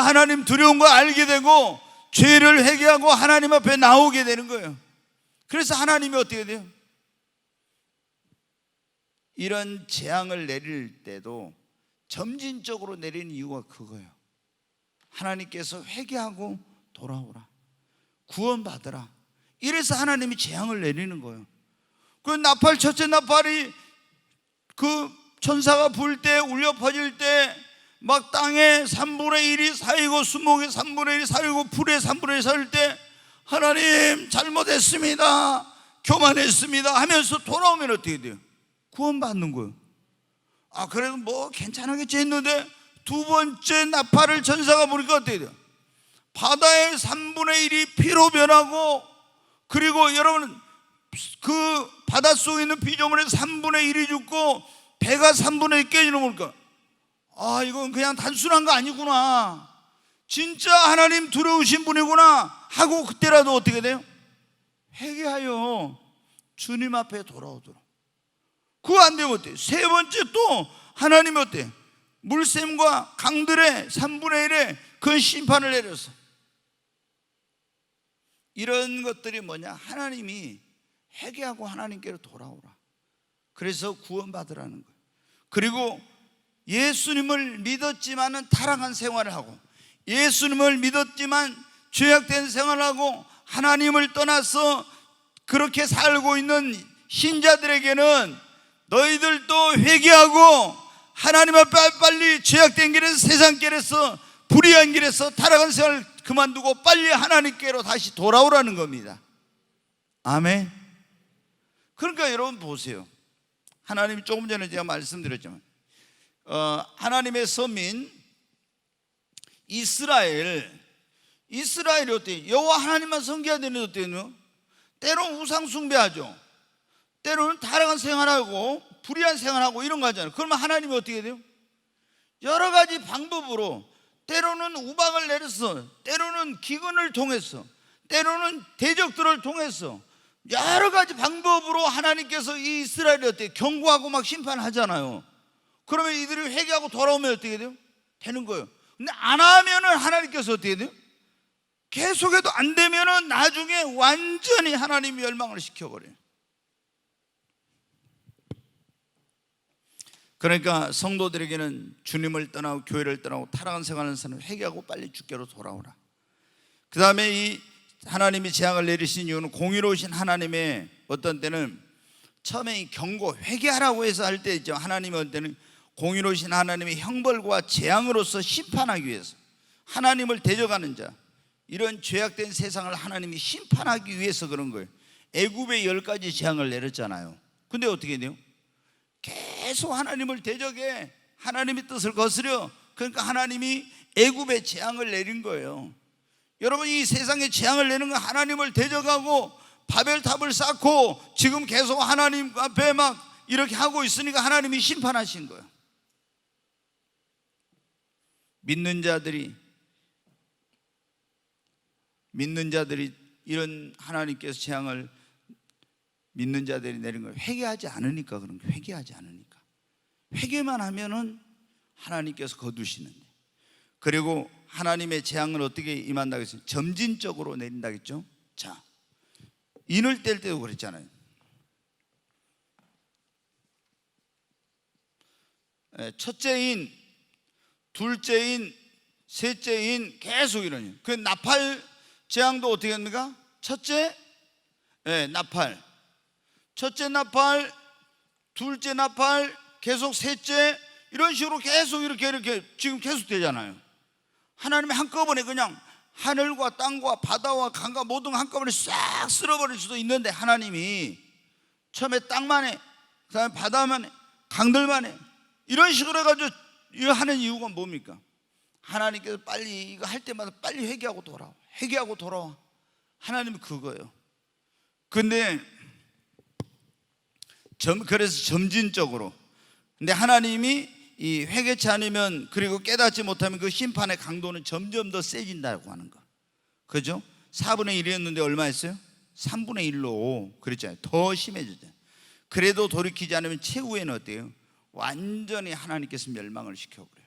하나님 두려운 거 알게 되고 죄를 회개하고 하나님 앞에 나오게 되는 거예요. 그래서 하나님이 어떻게 돼요? 이런 재앙을 내릴 때도 점진적으로 내리는 이유가 그거예요. 하나님께서 회개하고 돌아오라, 구원받으라. 이래서 하나님이 재앙을 내리는 거예요. 그 나팔, 첫째 나팔이 그 천사가 불 때, 울려 퍼질 때 막 땅에 3분의 1이 쌓이고 수목에 3분의 1이 쌓이고 풀에 3분의 1이 쌓일 때 하나님 잘못했습니다, 교만했습니다 하면서 돌아오면 어떻게 돼요? 구원받는 거예요. 그래도 뭐 괜찮겠지 했는데 두 번째 나팔을 천사가 부니까 어떻게 돼요? 바다의 3분의 1이 피로 변하고, 그리고 여러분 그 바닷속에 있는 피조물의 3분의 1이 죽고 배가 3분의 1 깨지는 거니까 이건 그냥 단순한 거 아니구나, 진짜 하나님 두려우신 분이구나 하고 그때라도 어떻게 돼요? 회개하여 주님 앞에 돌아오도록. 그거 안 되면 어때요? 세 번째 또 하나님이 어때요? 물샘과 강들의 3분의 1의 그 심판을 내렸어. 이런 것들이 뭐냐? 하나님이 회개하고 하나님께로 돌아오라, 그래서 구원받으라는 거예요. 그리고 예수님을 믿었지만은 타락한 생활을 하고, 예수님을 믿었지만 죄악된 생활을 하고 하나님을 떠나서 그렇게 살고 있는 신자들에게는 너희들도 회개하고 하나님 앞에 빨리 죄악된 길에서, 세상 길에서, 불의한 길에서 타락한 생활을 그만두고 빨리 하나님께로 다시 돌아오라는 겁니다. 아멘. 그러니까 여러분 보세요. 하나님이 조금 전에 제가 말씀드렸지만 하나님의 서민 이스라엘이 어때요? 여호와 하나님만 섬겨야 되는데 어때요? 때로는 우상 숭배하죠. 때로는 타락한 생활하고 불의한 생활하고 이런 거 하잖아요. 그러면 하나님이 어떻게 돼요? 여러 가지 방법으로, 때로는 우박을 내려서, 때로는 기근을 통해서, 때로는 대적들을 통해서 여러 가지 방법으로 하나님께서 이 이스라엘을 어때요? 경고하고 막 심판하잖아요. 그러면 이들이 회개하고 돌아오면 어떻게 돼요? 되는 거예요. 근데 안 하면은 하나님께서 어떻게 돼요? 계속해도 안 되면은 나중에 완전히 하나님이 멸망을 시켜버려요. 그러니까 성도들에게는 주님을 떠나고 교회를 떠나고 타락한 생활하는 사람은 회개하고 빨리 주께로 돌아오라. 그 다음에 이 하나님이 재앙을 내리신 이유는 공의로우신 하나님의, 어떤 때는 처음에 이 경고, 회개하라고 해서 할 때 있죠. 하나님은 어떤 때는 공의로우신 하나님의 형벌과 재앙으로서 심판하기 위해서, 하나님을 대적하는 자, 이런 죄악된 세상을 하나님이 심판하기 위해서 그런 거예요. 애굽에 10가지 재앙을 내렸잖아요. 근데 어떻게 돼요? 계속 하나님을 대적해, 하나님의 뜻을 거스려. 그러니까 하나님이 애굽에 재앙을 내린 거예요. 여러분, 이 세상에 재앙을 내는 건 하나님을 대적하고 바벨탑을 쌓고 지금 계속 하나님 앞에 막 이렇게 하고 있으니까 하나님이 심판하신 거예요. 믿는 자들이 이런 하나님께서 재앙을 믿는 자들이 내린 걸 회개하지 않으니까 그런 거예요. 회개하지 않으니까. 회개만 하면은 하나님께서 거두시는데. 그리고 하나님의 재앙은 어떻게 임한다고 했어요? 점진적으로 내린다고 했죠. 자, 인을 뗄 때도 그랬잖아요. 첫째 인, 둘째 인, 셋째인 계속 이러니. 그 나팔 재앙도 어떻게 합니까? 첫째, 나팔. 첫째 나팔, 둘째 나팔, 계속 셋째, 이런 식으로 계속 이렇게 지금 계속 되잖아요. 하나님이 한꺼번에 그냥 하늘과 땅과 바다와 강과 모든 한꺼번에 싹 쓸어버릴 수도 있는데, 하나님이 처음에 땅만 해, 그 다음에 바다만 해, 강들만 해, 이런 식으로 해가지고 이거 하는 이유가 뭡니까? 하나님께서 빨리 이거 할 때마다 빨리 회개하고 돌아와, 회개하고 돌아와. 하나님은 그거예요. 근데 그래서 점진적으로, 근데 하나님이 이 회개치 않으면, 그리고 깨닫지 못하면 그 심판의 강도는 점점 더 세진다고 하는 거. 그죠? 4분의 1이었는데 얼마 했어요? 3분의 1로 그랬잖아요. 더 심해졌잖아요. 그래도 돌이키지 않으면 최후에는 어때요? 완전히 하나님께서 멸망을 시켜버려요.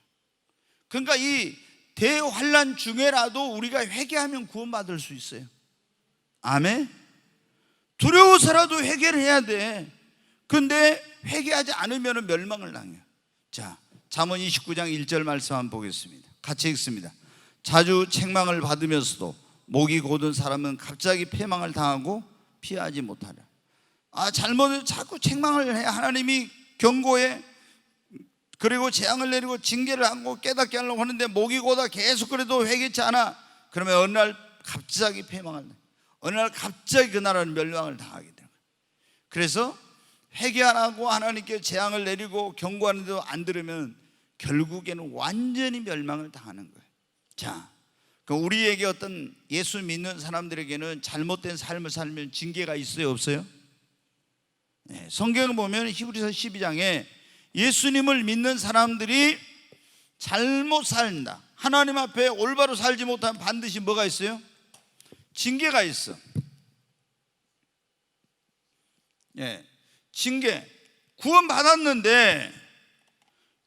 그러니까 이 대환란 중에라도 우리가 회개하면 구원받을 수 있어요. 아멘. 두려워서라도 회개를 해야 돼. 근데 회개하지 않으면 멸망을 당해요. 자, 잠언 29장 1절 말씀 한번 보겠습니다. 같이 읽습니다. 자주 책망을 받으면서도 목이 곧은 사람은 갑자기 패망을 당하고 피하지 못하려. 잘못을 자꾸 책망을 해. 하나님이 경고해, 그리고 재앙을 내리고 징계를 하고 깨닫게 하려고 하는데 목이 고다 계속 그래도 회개치 않아. 그러면 어느 날 갑자기 패망을 당해. 어느 날 갑자기 그 나라는 멸망을 당하게 되는 거예요. 그래서 회개 안 하고 하나님께 재앙을 내리고 경고하는데도 안 들으면 결국에는 완전히 멸망을 당하는 거예요. 자, 우리에게 어떤 예수 믿는 사람들에게는 잘못된 삶을 살면 징계가 있어요, 없어요? 네, 성경을 보면 히브리서 12장에 예수님을 믿는 사람들이 잘못 산다, 하나님 앞에 올바로 살지 못하면 반드시 뭐가 있어요? 징계가 있어. 징계. 구원 받았는데,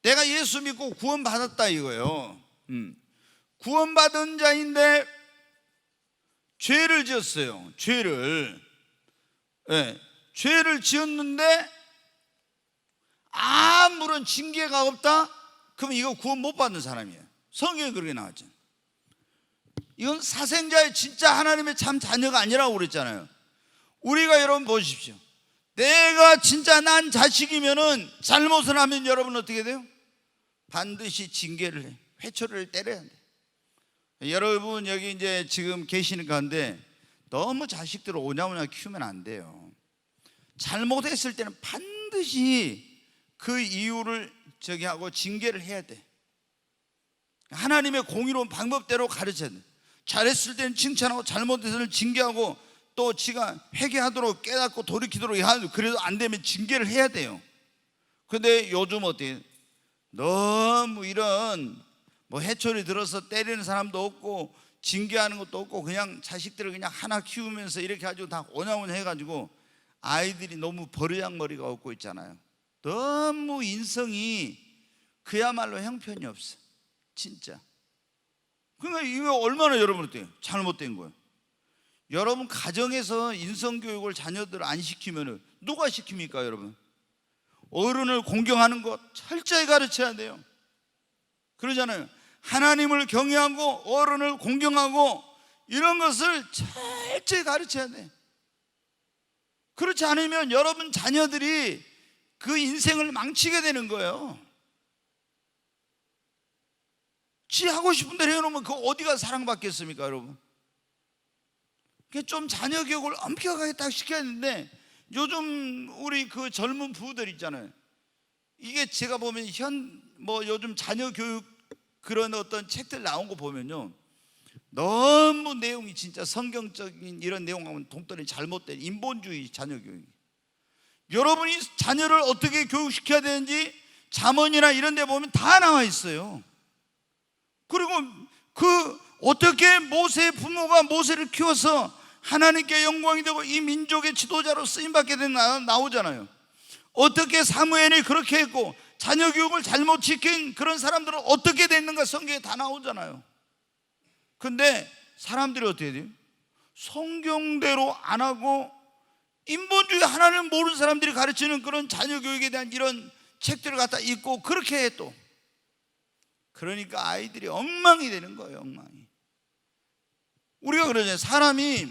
내가 예수 믿고 구원 받았다 이거예요. 구원 받은 자인데 죄를 지었어요. 죄를 지었는데 아무런 징계가 없다? 그럼 이거 구원 못 받는 사람이에요. 성경에 그렇게 나왔잖아요. 이건 사생자의 진짜 하나님의 참 자녀가 아니라고 그랬잖아요. 우리가 여러분 보십시오. 내가 진짜 난 자식이면은 잘못을 하면 여러분 어떻게 돼요? 반드시 징계를 해. 회초리를 때려야 돼. 여러분 여기 이제 지금 계시는 가운데 너무 자식들을 오냐오냐 키우면 안 돼요. 잘못했을 때는 반드시 그 이유를 하고 징계를 해야 돼. 하나님의 공의로운 방법대로 가르쳐야 돼. 잘했을 때는 칭찬하고 잘못했을 때는 징계하고, 또 지가 회개하도록 깨닫고 돌이키도록 하고, 그래도 안 되면 징계를 해야 돼요. 근데 요즘 어때요? 너무 이런 해초리 들어서 때리는 사람도 없고 징계하는 것도 없고, 그냥 자식들을 그냥 하나 키우면서 이렇게 가지고 다 오냐오냐 해가지고 아이들이 너무 버르장머리가 없고 있잖아요. 너무 인성이 그야말로 형편이 없어, 진짜. 그러니까 이거 얼마나 여러분 어때요? 잘못된 거예요. 여러분 가정에서 인성교육을 자녀들 안 시키면 누가 시킵니까 여러분? 어른을 공경하는 것 철저히 가르쳐야 돼요. 그러잖아요. 하나님을 경외하고 어른을 공경하고 이런 것을 철저히 가르쳐야 돼. 그렇지 않으면 여러분 자녀들이 그 인생을 망치게 되는 거예요. 지 하고 싶은 대로 해놓으면 그 어디가 사랑받겠습니까 여러분? 좀 자녀 교육을 엄격하게 딱 시켜야 되는데, 요즘 우리 그 젊은 부부들 있잖아요. 이게 제가 보면 요즘 자녀 교육 그런 어떤 책들 나온 거 보면요, 너무 내용이 진짜 성경적인 이런 내용하고는 동떨어진 잘못된 인본주의 자녀 교육. 여러분이 자녀를 어떻게 교육시켜야 되는지 잠언이나 이런 데 보면 다 나와 있어요. 그리고 어떻게 모세의 부모가 모세를 키워서 하나님께 영광이 되고 이 민족의 지도자로 쓰임받게 된 나오잖아요. 어떻게 사무엘이 그렇게 했고 자녀 교육을 잘못 시킨 그런 사람들은 어떻게 됐는가 성경에 다 나오잖아요. 근데 사람들이 어떻게 돼요? 성경대로 안 하고 인본주의 하나님 모르는 사람들이 가르치는 그런 자녀 교육에 대한 이런 책들을 갖다 읽고 그렇게 해. 또 그러니까 아이들이 엉망이 되는 거예요. 엉망이. 우리가 그러잖아요. 사람이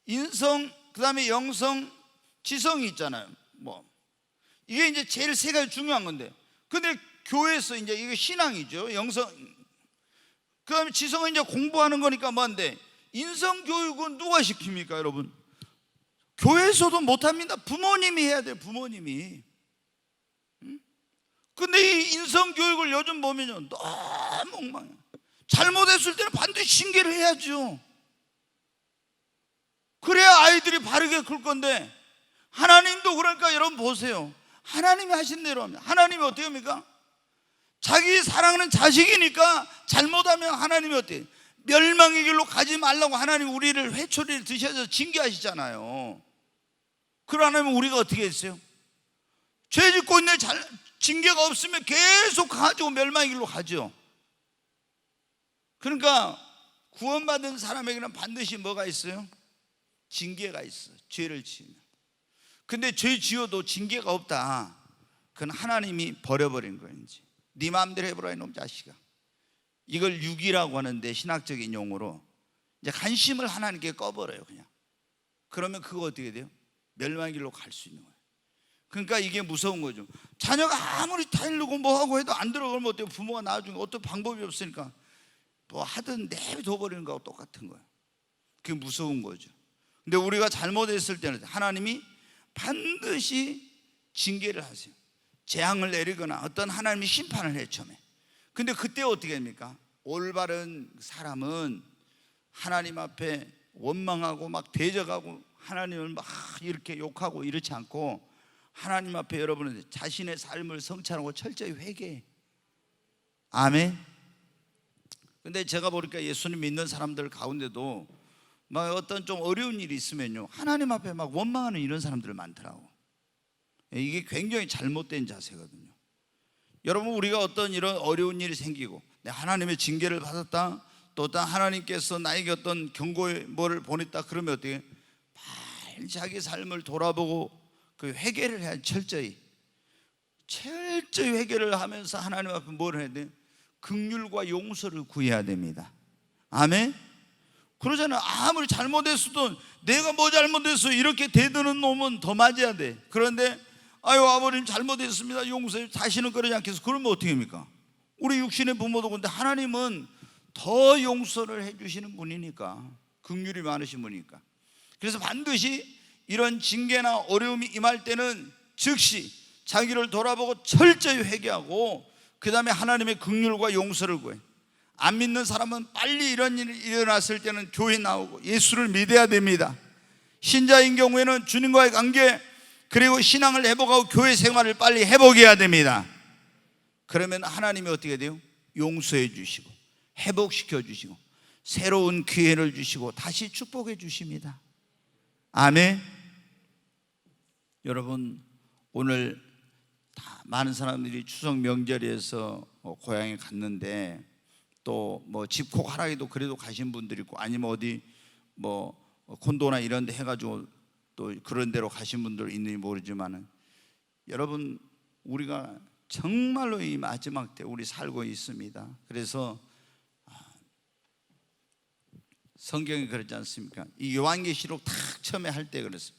인성, 그 다음에 영성, 지성이 있잖아요. 이게 이제 제일 세 가지 중요한 건데, 근데 교회에서 이제 이게 신앙이죠. 영성, 그 다음에 지성은 이제 공부하는 거니까 뭔데, 인성 교육은 누가 시킵니까, 여러분? 교회에서도 못합니다. 부모님이 해야 돼요. 부모님이. 근데 이 인성 교육을 요즘 보면요, 너무 엉망이에요. 잘못했을 때는 반드시 징계를 해야죠. 그래야 아이들이 바르게 클 건데, 하나님도 그러니까 여러분 보세요. 하나님이 하신 대로 합니다. 하나님이 어떻게 합니까? 자기 사랑하는 자식이니까 잘못하면 하나님이 어때요? 멸망의 길로 가지 말라고 하나님 우리를 회초리를 드셔서 징계하시잖아요. 그러면 우리가 어떻게 했어요? 죄 짓고 있는데 징계가 없으면 계속 가지고 멸망의 길로 가죠. 그러니까 구원받은 사람에게는 반드시 뭐가 있어요? 징계가 있어. 죄를 지으면. 근데 죄 지어도 징계가 없다. 그건 하나님이 버려버린 거예요. 이제 네 마음대로 해보라 이놈 자식아. 이걸 육이라고 하는데, 신학적인 용어로 이제 간심을 하나님께 꺼버려요. 그냥. 그러면 그거 어떻게 돼요? 멸망의 길로 갈 수 있는 거예요. 그러니까 이게 무서운 거죠. 자녀가 아무리 타일르고 뭐하고 해도 안 들어가면 어때요? 부모가 나중에 어떤 방법이 없으니까 뭐 하든 내버려버리는 거하고 똑같은 거예요. 그게 무서운 거죠. 근데 우리가 잘못했을 때는 하나님이 반드시 징계를 하세요. 재앙을 내리거나 어떤 하나님이 심판을 해 처음에. 근데 그때 어떻게 됩니까? 올바른 사람은 하나님 앞에 원망하고 막 대적하고 하나님을 막 이렇게 욕하고 이렇지 않고, 하나님 앞에 여러분은 자신의 삶을 성찰하고 철저히 회개해. 아멘. 근데 제가 보니까 예수님 믿는 사람들 가운데도 막 어떤 좀 어려운 일이 있으면요, 하나님 앞에 막 원망하는 이런 사람들 많더라고. 이게 굉장히 잘못된 자세거든요. 여러분, 우리가 어떤 이런 어려운 일이 생기고 내가 하나님의 징계를 받았다, 또 어떤 하나님께서 나에게 어떤 경고의 뭐를 보냈다 그러면 어떻게 발 자기 삶을 돌아보고 그 회개를 해야, 철저히 회개를 하면서 하나님 앞에 뭘 해야 돼? 긍휼과 용서를 구해야 됩니다. 아멘. 그러잖아요. 아무리 잘못했어도 내가 뭐 잘못했어 이렇게 대드는 놈은 더 맞아야 돼. 그런데 아유 아버님 잘못했습니다, 용서해, 다시는 그러지 않겠어. 그러면 어떻게 합니까? 우리 육신의 부모도. 근데 하나님은 더 용서를 해주시는 분이니까, 긍휼이 많으신 분이니까. 그래서 반드시 이런 징계나 어려움이 임할 때는 즉시 자기를 돌아보고 철저히 회개하고 그 다음에 하나님의 긍휼과 용서를 구해. 안 믿는 사람은 빨리 이런 일이 일어났을 때는 교회 나오고 예수를 믿어야 됩니다. 신자인 경우에는 주님과의 관계 그리고 신앙을 회복하고 교회 생활을 빨리 회복해야 됩니다. 그러면 하나님이 어떻게 돼요? 용서해 주시고 회복시켜 주시고 새로운 기회를 주시고 다시 축복해 주십니다. 아멘. 여러분, 오늘 다 많은 사람들이 추석 명절에서 고향에 갔는데, 또 뭐 집콕하라기도 그래도 가신 분들이 있고, 아니면 어디 뭐 콘도나 이런 데 해가지고 또 그런 데로 가신 분들 있는지 모르지만은, 여러분, 우리가 정말로 이 마지막 때 우리 살고 있습니다. 그래서 성경이 그렇지 않습니까? 이 요한계시록 딱 처음에 할 때 그랬어요.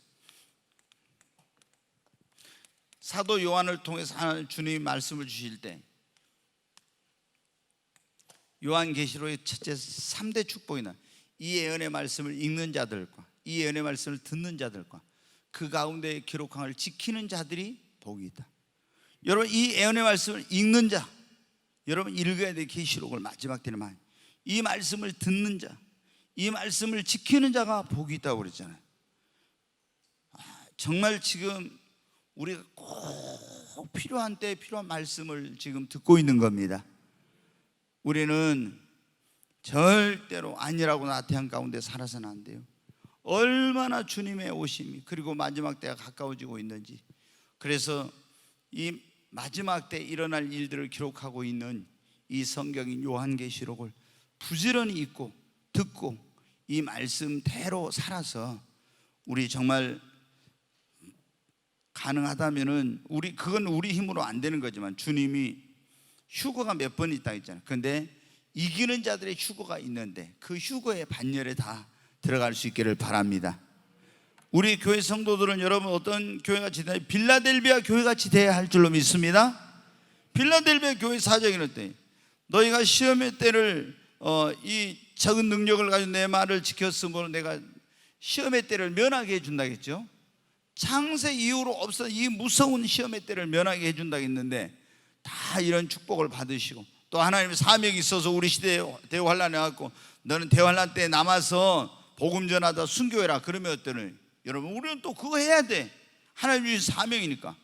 사도 요한을 통해서 하나님 주님이 말씀을 주실 때, 요한계시록의 첫째 3대 축복이나 이 예언의 말씀을 읽는 자들과 이 예언의 말씀을 듣는 자들과 그 가운데 기록한 걸 지키는 자들이 복이 있다. 여러분, 이 예언의 말씀을 읽는 자, 여러분 읽어야 될 계시록을 마지막 때는 많이, 이 말씀을 듣는 자, 이 말씀을 지키는 자가 복이 있다고 그랬잖아요. 정말 지금 우리가 꼭 필요한 때에 필요한 말씀을 지금 듣고 있는 겁니다. 우리는 절대로 아니라고 나태한 가운데 살아서는 안 돼요. 얼마나 주님의 오심이 그리고 마지막 때가 가까워지고 있는지. 그래서 이 마지막 때 일어날 일들을 기록하고 있는 이 성경인 요한계시록을 부지런히 읽고 듣고 이 말씀대로 살아서 우리 정말 가능하다면은 그건 우리 힘으로 안 되는 거지만 주님이 휴거가 몇 번 있다 했잖아요. 그런데 이기는 자들의 휴거가 있는데 그 휴거의 반열에 다 들어갈 수 있기를 바랍니다. 우리 교회 성도들은 여러분 어떤 교회같이 돼야, 빌라델비아 교회같이 돼야 할 줄로 믿습니다. 빌라델비아 교회 사정이 어때? 너희가 시험의 때를 이 적은 능력을 가지고 내 말을 지켰으므로 내가 시험의 때를 면하게 해준다겠죠. 창세 이후로 없었던 이 무서운 시험의 때를 면하게 해준다고 했는데 다 이런 축복을 받으시고, 또 하나님의 사명이 있어서 우리 시대에 대환란에 왔고 너는 대환란 때 남아서 복음 전하다 순교해라 그러면 어떠니? 여러분 우리는 또 그거 해야 돼. 하나님의 사명이니까.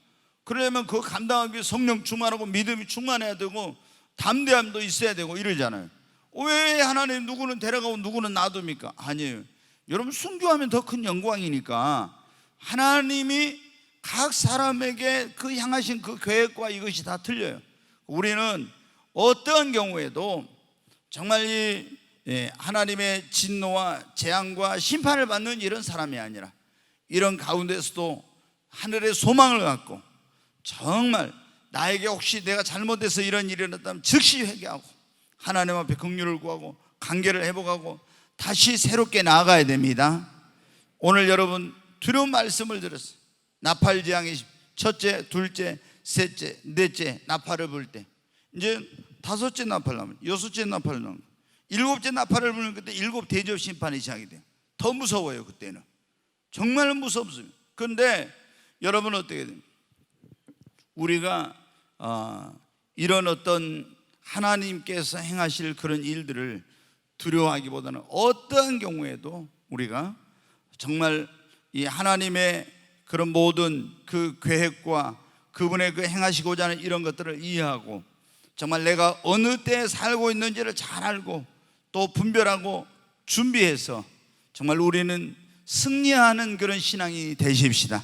그러려면 그거 감당하기 위해 성령 충만하고 믿음이 충만해야 되고 담대함도 있어야 되고 이러잖아요. 왜 하나님 누구는 데려가고 누구는 놔둡니까? 아니에요. 여러분 순교하면 더 큰 영광이니까 하나님이 각 사람에게 그 향하신 그 계획과 이것이 다 틀려요. 우리는 어떤 경우에도 정말 이 하나님의 진노와 재앙과 심판을 받는 이런 사람이 아니라 이런 가운데서도 하늘의 소망을 갖고 정말 나에게 혹시 내가 잘못해서 이런 일이 일어났다면 즉시 회개하고 하나님 앞에 긍휼을 구하고 관계를 회복하고 다시 새롭게 나아가야 됩니다. 오늘 여러분 두려운 말씀을 들었어요. 나팔 재앙이 첫째, 둘째, 셋째, 넷째 나팔을 불 때 이제 다섯째 나팔 나면 여섯째 나팔 나면 일곱째 나팔을 불면 그때 일곱 대접 심판이 시작이 돼요. 더 무서워요. 그때는 정말 무섭습니다. 그런데 여러분 어떻게 됩니까? 우리가 이런 어떤 하나님께서 행하실 그런 일들을 두려워하기보다는 어떠한 경우에도 우리가 정말 이 하나님의 그런 모든 그 계획과 그분의 그 행하시고자 하는 이런 것들을 이해하고 정말 내가 어느 때에 살고 있는지를 잘 알고 또 분별하고 준비해서 정말 우리는 승리하는 그런 신앙이 되십시다.